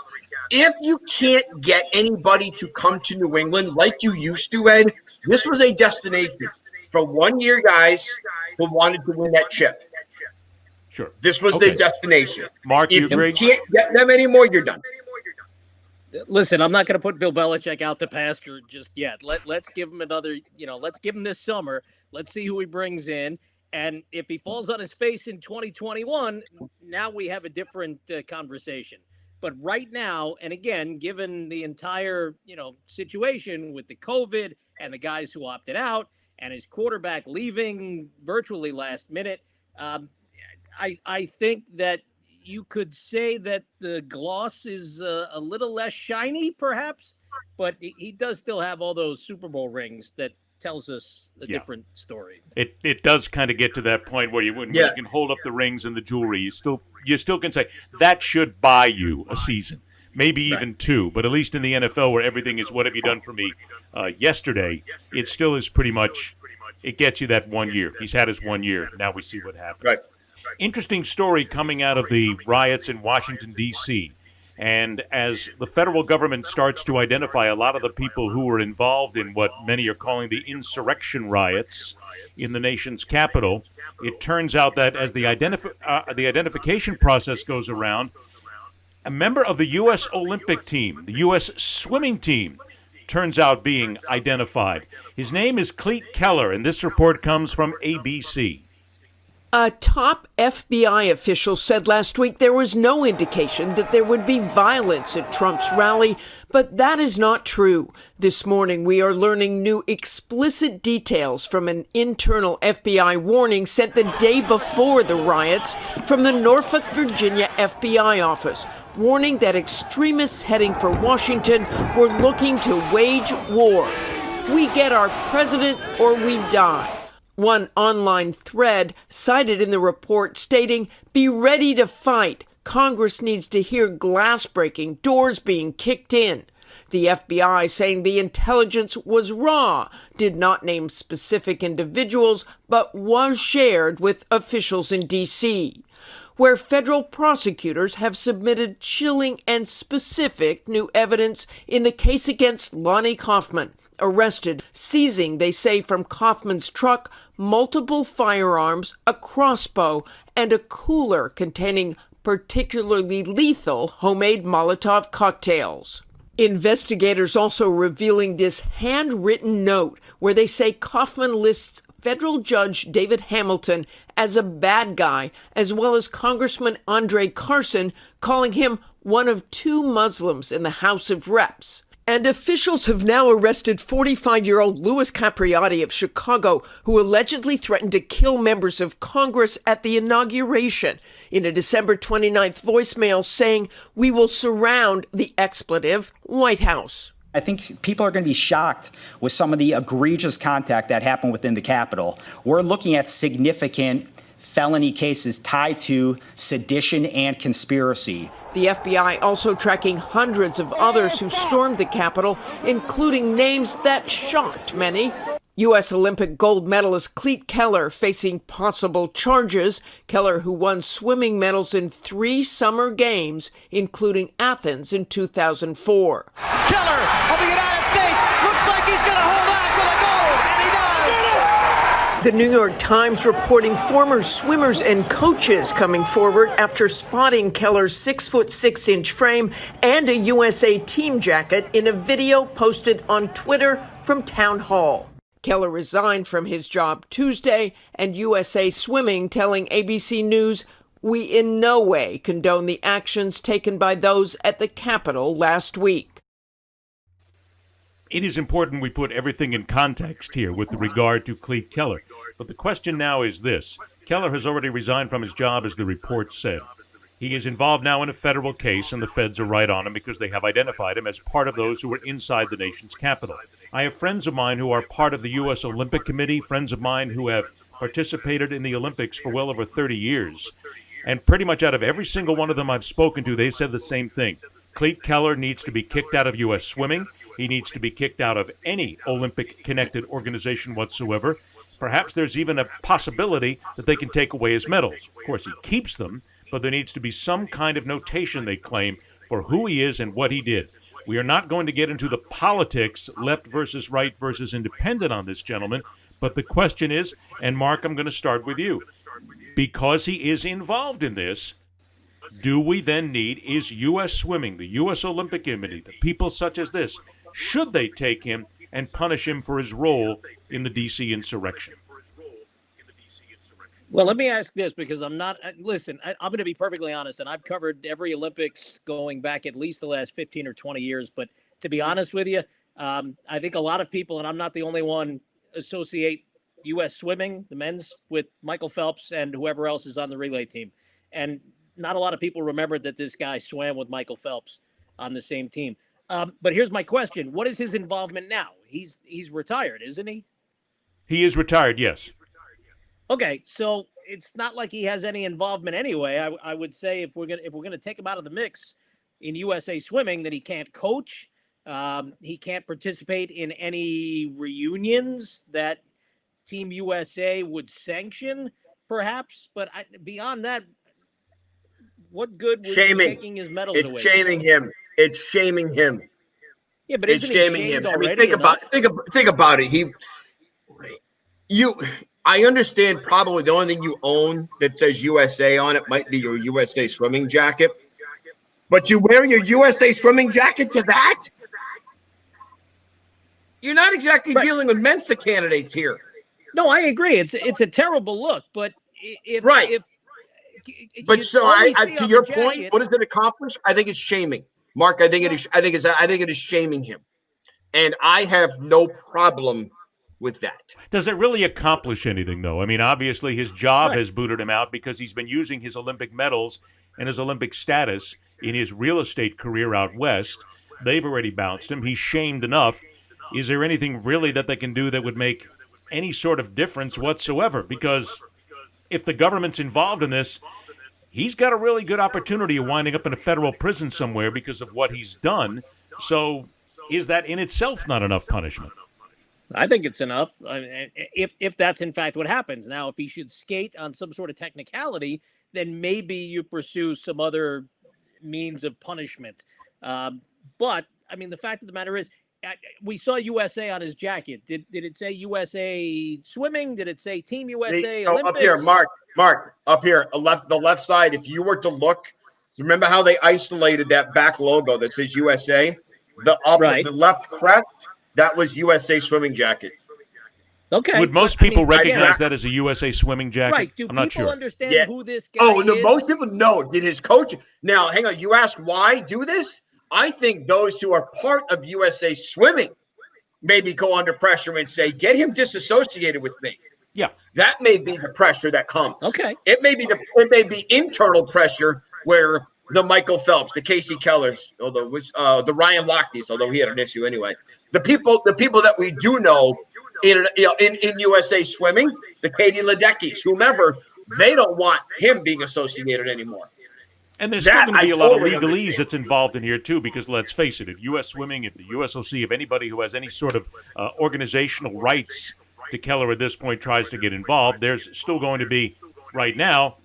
If you can't get anybody to come to New England like you used to, Ed, this was a destination for 1 year guys who wanted to win that chip. Sure. This was the destination. Marc, if you agree? You can't get them anymore, you're done. Listen, I'm not going to put Bill Belichick out to pasture just yet. Let's give him another, let's give him this summer. Let's see who he brings in. And if he falls on his face in 2021, now we have a different conversation. But right now, and again, given the entire, situation with the COVID and the guys who opted out and his quarterback leaving virtually last minute, I think that you could say that the gloss is a little less shiny, perhaps, but he does still have all those Super Bowl rings that tells us a different story. It does kind of get to that point where when you can hold up the rings and the jewelry, you still can say that should buy you a season, maybe even two. But at least in the NFL, where everything is what have you done for me yesterday, it still is pretty much it gets you that 1 year. He's had his 1 year. Now we see what happens. Right. Interesting story coming out of the riots in Washington, D.C. And as the federal government starts to identify a lot of the people who were involved in what many are calling the insurrection riots in the nation's capital, it turns out that as the identification process goes around, a member of the U.S. Olympic team, the U.S. swimming team, turns out being identified. His name is Clete Keller, and this report comes from ABC. A top FBI official said last week there was no indication that there would be violence at Trump's rally, but that is not true. This morning, we are learning new explicit details from an internal FBI warning sent the day before the riots from the Norfolk, Virginia FBI office, warning that extremists heading for Washington were looking to wage war. We get our president or we die. One online thread cited in the report stating, "Be ready to fight. Congress needs to hear glass breaking, doors being kicked in." The FBI saying the intelligence was raw, did not name specific individuals, but was shared with officials in D.C., where federal prosecutors have submitted chilling and specific new evidence in the case against Lonnie Kaufman, arrested, seizing, they say, from Kaufman's truck, multiple firearms, a crossbow, and a cooler containing particularly lethal homemade Molotov cocktails. Investigators also revealing this handwritten note where they say Kaufman lists federal judge David Hamilton as a bad guy, as well as Congressman Andre Carson, calling him one of two Muslims in the House of Reps. And officials have now arrested 45-year-old Louis Capriotti of Chicago, who allegedly threatened to kill members of Congress at the inauguration, in a December 29th voicemail saying, "We will surround the expletive White House." I think people are going to be shocked with some of the egregious contact that happened within the Capitol. We're looking at significant felony cases tied to sedition and conspiracy. The FBI also tracking hundreds of others who stormed the Capitol, including names that shocked many. U.S. Olympic gold medalist Clete Keller facing possible charges. Keller, who won swimming medals in 3 summer games, including Athens in 2004. Keller of the United States looks like he's going to hold on for the gold, and he does. The New York Times reporting former swimmers and coaches coming forward after spotting Keller's 6'6" frame and a USA team jacket in a video posted on Twitter from Town Hall. Keller resigned from his job Tuesday, and USA Swimming telling ABC News, "We in no way condone the actions taken by those at the Capitol last week." It is important we put everything in context here with regard to Clete Keller. But the question now is this. Keller has already resigned from his job, as the report said. He is involved now in a federal case, and the feds are right on him because they have identified him as part of those who were inside the nation's capital. I have friends of mine who are part of the U.S. Olympic Committee, friends of mine who have participated in the Olympics for well over 30 years. And pretty much out of every single one of them I've spoken to, they said the same thing. Clete Keller needs to be kicked out of U.S. swimming. He needs to be kicked out of any Olympic-connected organization whatsoever. Perhaps there's even a possibility that they can take away his medals. Of course, he keeps them, but there needs to be some kind of notation, they claim, for who he is and what he did. We are not going to get into the politics, left versus right versus independent on this, gentleman, but the question is, and Marc, I'm going to start with you. Because he is involved in this, do we then need, is U.S. Swimming, the U.S. Olympic Committee, the people such as this, should they take him and punish him for his role in the D.C. insurrection? Well, let me ask this, because I'm not, listen, I'm going to be perfectly honest, and I've covered every Olympics going back at least the last 15 or 20 years. But to be honest with you, I think a lot of people, and I'm not the only one, associate U.S. swimming, the men's, with Michael Phelps and whoever else is on the relay team. And not a lot of people remember that this guy swam with Michael Phelps on the same team. But here's my question. What is his involvement now? He's retired, isn't he? He is retired, yes. Okay, so it's not like he has any involvement anyway. I would say if we're gonna take him out of the mix in USA Swimming, then he can't coach. He can't participate in any reunions that Team USA would sanction, perhaps. But beyond that, what good would taking his medals away? It's shaming him. It's shaming him. Yeah, but it's isn't shaming he shamed him. I mean, already? think about it. I understand probably the only thing you own that says USA on it might be your USA swimming jacket. But you wear your USA swimming jacket to that? You're not exactly dealing with Mensa candidates here. No, I agree. It's a terrible look, but if but so to your point, what does it accomplish? I think it's shaming. Marc, I think it is shaming him. And I have no problem with that. Does it really accomplish anything, though? I mean, obviously his job has booted him out because he's been using his Olympic medals and his Olympic status in his real estate career out west. They've already bounced him. He's shamed enough. Is there anything really that they can do that would make any sort of difference whatsoever? Because if the government's involved in this, he's got a really good opportunity of winding up in a federal prison somewhere because of what he's done. So is that in itself not enough punishment? I think it's enough. I mean, if that's in fact what happens. Now, if he should skate on some sort of technicality, then maybe you pursue some other means of punishment. But I mean, the fact of the matter is, we saw USA on his jacket. Did it say USA Swimming? Did it say Team USA Olympics? Up here, Marc, up here, the left side. If you were to look, remember how they isolated that back logo that says USA? The left crest. That was USA Swimming jacket. Okay. Would most people recognize that as a USA Swimming jacket? Right. Do I'm not people sure. understand who this guy is? Most people know. Did his coach? Now, hang on. You asked why do this? I think those who are part of USA Swimming maybe go under pressure and say, get him disassociated with me. Yeah. That may be the pressure that comes. Okay. It may be internal pressure where the Michael Phelps, the Casey Kellers, the Ryan Lochte's, although he had an issue anyway. The people that we do know in USA Swimming, the Katie Ledeckis, whomever, they don't want him being associated anymore. And there's still going to be a lot of legalese that's involved in here, too, because let's face it, if U.S. Swimming, if the USOC, if anybody who has any sort of organizational rights to Keller at this point tries to get involved, there's still going to be, right now,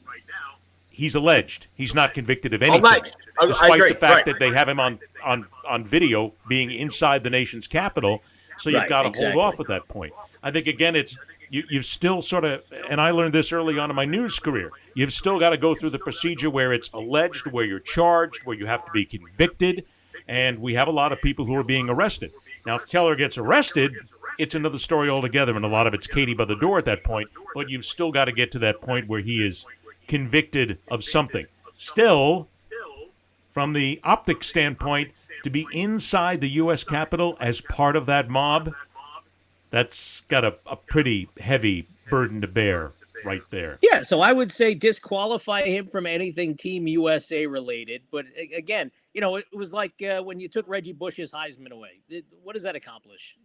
he's alleged. He's not convicted of anything, despite the fact that they have him on video being inside the nation's capital, so you've got to hold off at that point. I think, again, it's you've still sort of, and I learned this early on in my news career, you've still got to go through the procedure where it's alleged, where you're charged, where you have to be convicted, and we have a lot of people who are being arrested. Now, if Keller gets arrested, it's another story altogether, and a lot of it's Katie by the door at that point, but you've still got to get to that point where he is convicted of something. Still, from the optics standpoint, to be inside the U.S. Capitol as part of that mob, that's got a pretty heavy burden to bear right there. Yeah, so I would say disqualify him from anything Team USA related. But again, it was like when you took Reggie Bush's Heisman away. What does that accomplish?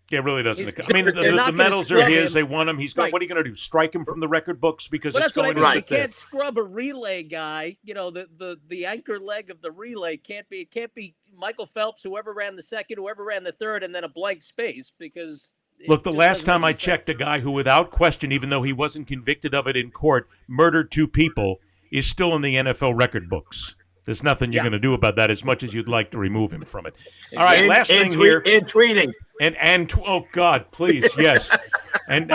Yeah, it really doesn't. I mean, the medals are his. They won him. He's got. What are you going to do? Strike him from the record books because it's going to sit there? You can't scrub a relay guy. The anchor leg of the relay can't be. It can't be Michael Phelps, whoever ran the second, whoever ran the third, and then a blank space because. Look, the last time I checked, a guy who, without question, even though he wasn't convicted of it in court, murdered 2 people, is still in the NFL record books. There's nothing you're going to do about that, as much as you'd like to remove him from it. All right, last thing here. And tweeting. And oh God, please, yes. and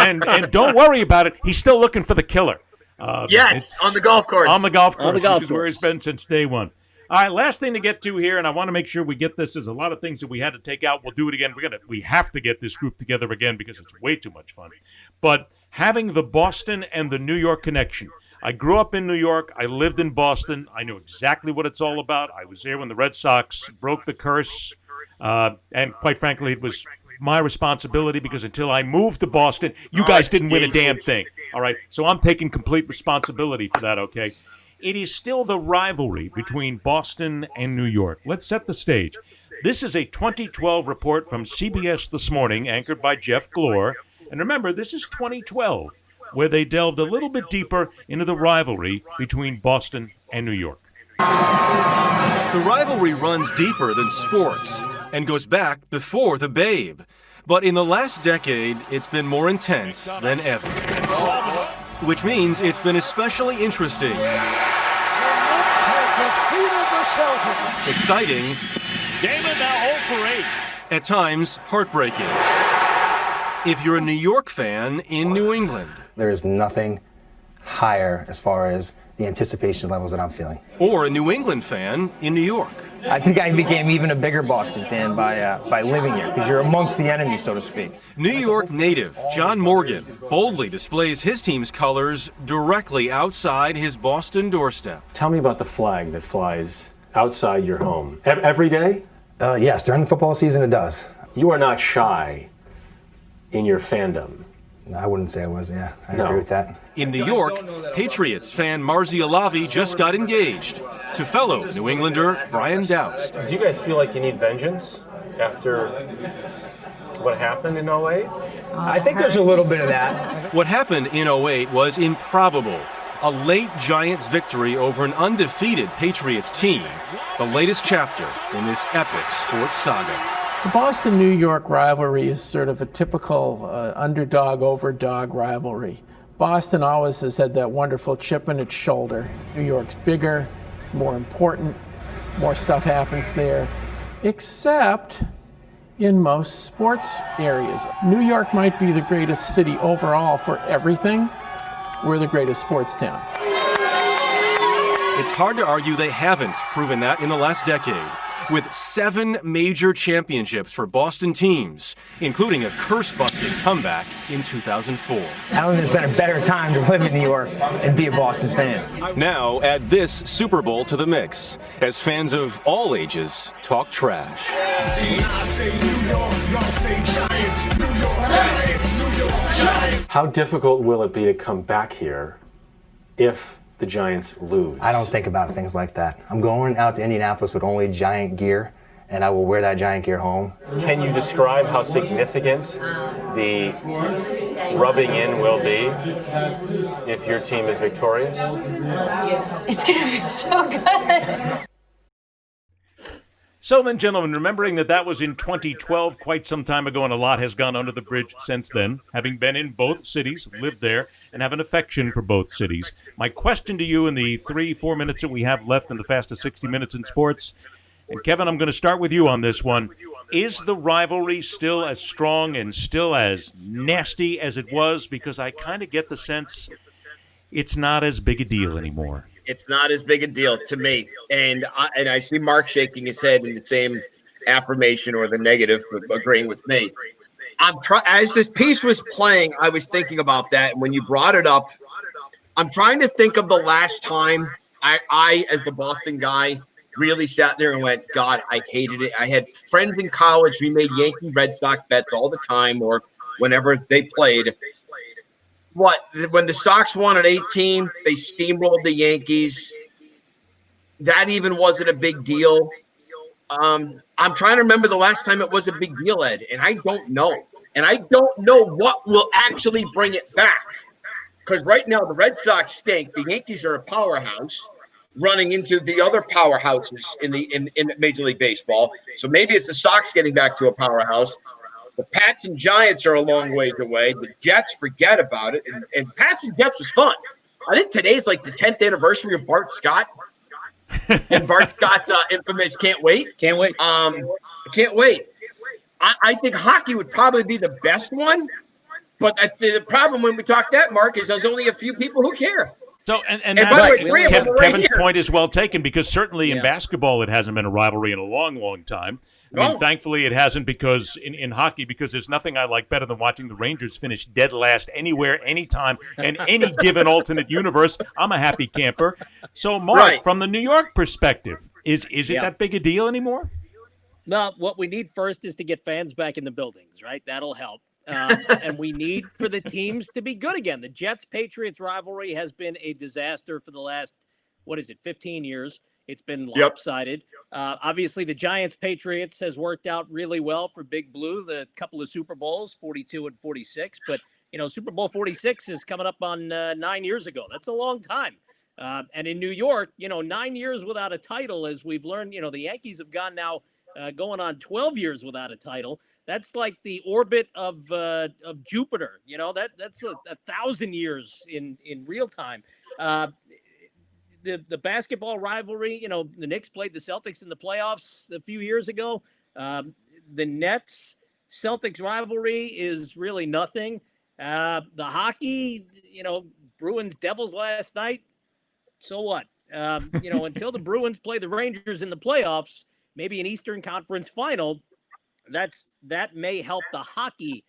don't worry about it. He's still looking for the killer. Yes, on the golf course. On the golf course, which is where he's been since day one. All right, last thing to get to here, and I want to make sure we get this. There's a lot of things that we had to take out. We'll do it again. We have to get this group together again because it's way too much fun. But having the Boston and the New York connection. I grew up in New York. I lived in Boston. I knew exactly what it's all about. I was there when the Red Sox broke the curse. And quite frankly, it was my responsibility because until I moved to Boston, you guys didn't win a damn thing. All right? So I'm taking complete responsibility for that, okay? It is still the rivalry between Boston and New York. Let's set the stage. This is a 2012 report from CBS This Morning, anchored by Jeff Glor. And remember, this is 2012, where they delved a little bit deeper into the rivalry between Boston and New York. The rivalry runs deeper than sports and goes back before the Babe. But in the last decade, it's been more intense than ever. Which means it's been especially interesting, exciting, Damon now 0 for 8. At times heartbreaking. If you're a New York fan in New England. There is nothing higher as far as the anticipation levels that I'm feeling. Or a New England fan in New York. I think I became even a bigger Boston fan by living here, because you're amongst the enemy, so to speak. New York native John Morgan boldly displays his team's colors directly outside his Boston doorstep. Tell me about the flag that flies outside your home. Every day? Yes, during the football season it does. You are not shy in your fandom. No, I wouldn't say I was, yeah. I agree with that. In New York, Patriots fan Marzi Alavi just got engaged to fellow New Englander Brian Doust. Do you guys feel like you need vengeance after what happened in 08? I think there's a little bit of that. What happened in 08 was improbable. A late Giants victory over an undefeated Patriots team. The latest chapter in this epic sports saga. The Boston-New York rivalry is sort of a typical underdog-over-dog rivalry. Boston always has had that wonderful chip in its shoulder. New York's bigger, it's more important, more stuff happens there, except in most sports areas. New York might be the greatest city overall for everything. We're the greatest sports town. It's hard to argue they haven't proven that in the last decade. With 7 major championships for Boston teams, including a curse-busting comeback in 2004. I don't think there's been a better time to live in New York and be a Boston fan. Now add this Super Bowl to the mix, as fans of all ages talk trash. How difficult will it be to come back here if the Giants lose? I don't think about things like that. I'm going out to Indianapolis with only Giant gear, and I will wear that Giant gear home. Can you describe how significant the rubbing in will be if your team is victorious? It's going to be so good. So then, gentlemen, remembering that was in 2012, quite some time ago, and a lot has gone under the bridge since then, having been in both cities, lived there, and have an affection for both cities, my question to you in the 3-4 minutes that we have left in the fastest 60 minutes in sports, and Kevin, I'm going to start with you on this one. Is the rivalry still as strong and still as nasty as it was? Because I kind of get the sense it's not as big a deal anymore. It's not as big a deal to me. And I see Marc shaking his head in the same affirmation or the negative, but agreeing with me. As this piece was playing, I was thinking about that. And when you brought it up, I'm trying to think of the last time I as the Boston guy, really sat there and went, God, I hated it. I had friends in college. We made Yankee Red Sox bets all the time or whenever they played. When the Sox won at 18, they steamrolled the Yankees. That even wasn't a big deal. I'm trying to remember the last time it was a big deal, Ed, and I don't know. And I don't know what will actually bring it back. Because right now the Red Sox stink. The Yankees are a powerhouse running into the other powerhouses in Major League Baseball. So maybe it's the Sox getting back to a powerhouse. The Pats and Giants are a long ways away. The Jets, forget about it. And Pats and Jets was fun. I think today's like the 10th anniversary of Bart Scott. And Bart Scott's infamous Can't Wait. Can't wait. Can't wait. I think hockey would probably be the best one. But the problem when we talk that, Marc, is there's only a few people who care. So, and by the way, Kevin's point is well taken, because certainly in basketball it hasn't been a rivalry in a long, long time. I mean, thankfully it hasn't, because in hockey, because there's nothing I like better than watching the Rangers finish dead last anywhere, anytime, in any given alternate universe. I'm a happy camper. So, Marc, from the New York perspective, is it that big a deal anymore? No, what we need first is to get fans back in the buildings, right? That'll help. And we need for the teams to be good again. The Jets-Patriots rivalry has been a disaster for the last, 15 years. It's been lopsided. Obviously, the Giants-Patriots has worked out really well for Big Blue, the couple of Super Bowls, 42 and 46. But, Super Bowl 46 is coming up on 9 years ago. That's a long time. And in New York, 9 years without a title, as we've learned, the Yankees have gone now going on 12 years without a title. That's like the orbit of Jupiter. That's 1,000 years in real time. The basketball rivalry, the Knicks played the Celtics in the playoffs a few years ago. The Nets-Celtics rivalry is really nothing. The hockey, Bruins-Devils last night, so what? Until the Bruins play the Rangers in the playoffs, maybe an Eastern Conference final, that may help the hockey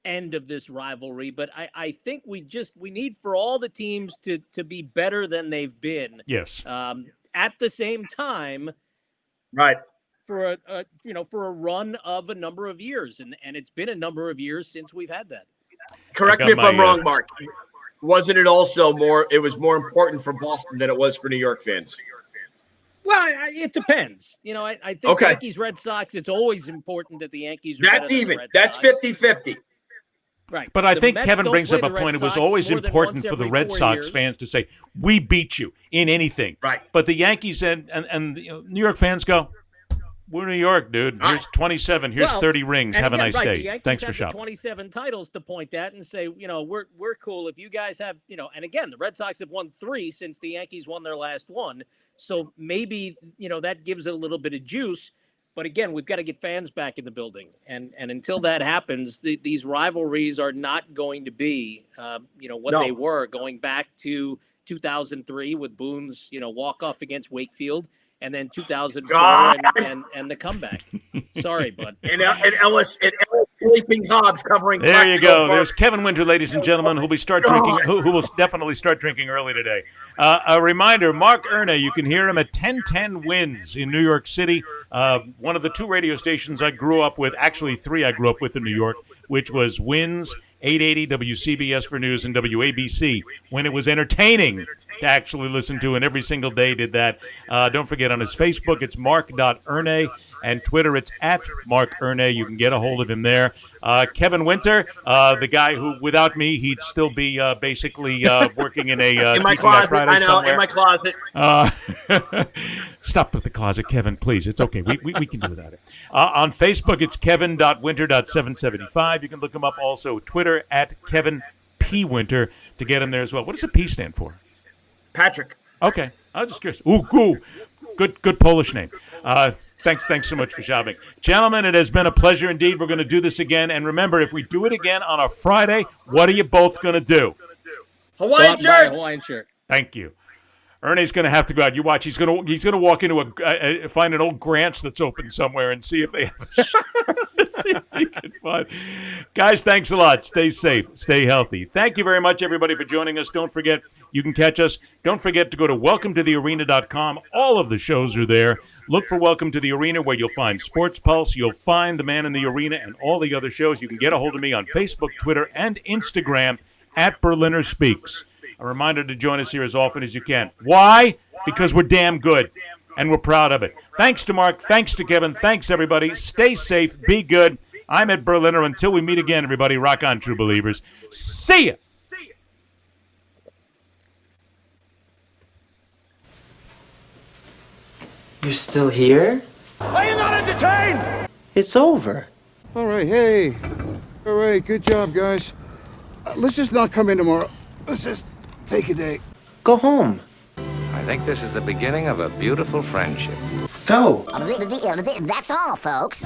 end of this rivalry, but I think we need for all the teams to be better than they've been. Yes. At the same time, right. For a run of a number of years, and it's been a number of years since we've had that. Correct me if I'm wrong, Marc. Wasn't it also it was more important for Boston than it was for New York fans? Well, it depends. I think Yankees, Red Sox, it's always important that the Yankees are That's even. That's 50-50. Right. But I think Kevin brings up a point. It was always important for the Red Sox fans to say, we beat you in anything. Right. But the Yankees and New York fans go, we're New York, dude. Here's 27. Here's 30 rings. Have a nice day. Thanks for shopping. 27 titles to point at and say, we're cool. If you guys have, and again, the Red Sox have won 3 since the Yankees won their last one. So maybe, that gives it a little bit of juice. But again, we've got to get fans back in the building. And until that happens, these rivalries are not going to be, what they were going back to 2003 with Boone's, walk-off against Wakefield. And then 2004 and the comeback. Sorry, bud. And Ellis Sleeping Hobbs covering. There you go. There's Kevin Winter, ladies and gentlemen, who will definitely start drinking early today. A reminder, Marc Ernay, you can hear him at 1010 Wins in New York City. One of the 2 radio stations I grew up with, actually 3 I grew up with in New York, which was Wins 880 WCBS for news and WABC when it was entertaining to actually listen to, and every single day did that. Don't forget, on his Facebook, it's Marc.Ernay, and Twitter, it's @Marc.Ernay. You can get a hold of him there. Kevin Winter, the guy who, without me, he'd still be basically working in a in my TGI closet. Friday I know, somewhere. in my closet. Stop with the closet, Kevin, please. It's okay. We can do without it. On Facebook, it's Kevin.Winter.775. You can look him up also. Twitter @KevinPWinter to get him there as well. What does the P stand for? Patrick. Okay. I'm just curious. Ooh, cool. Good Polish name. Thanks so much for shopping. Gentlemen, it has been a pleasure indeed. We're going to do this again. And remember, if we do it again on a Friday, what are you both going to do? Hawaiian shirt. Hawaiian shirt. Thank you. Ernay's going to have to go out. You watch. He's going to walk into find an old Grant's that's open somewhere and see if they have a shirt. See if he can find. Guys, thanks a lot. Stay safe. Stay healthy. Thank you very much, everybody, for joining us. Don't forget, you can catch us. Don't forget to go to welcometothearena.com. All of the shows are there. Look for Welcome to the Arena, where you'll find Sports Pulse. You'll find The Man in the Arena and all the other shows. You can get a hold of me on Facebook, Twitter, and Instagram @Berliner Speaks. A reminder to join us here as often as you can. Why? Because we're damn good, and we're proud of it. Thanks to Marc. Thanks to Kevin. Thanks, everybody. Stay safe. Be good. I'm Ed Berliner. Until we meet again, everybody, rock on, true believers. See ya. You're still here? Are you not entertained? It's over. All right, hey. All right, good job, guys. Let's just not come in tomorrow. Let's just take a day. Go home. I think this is the beginning of a beautiful friendship. Go. That's all, folks.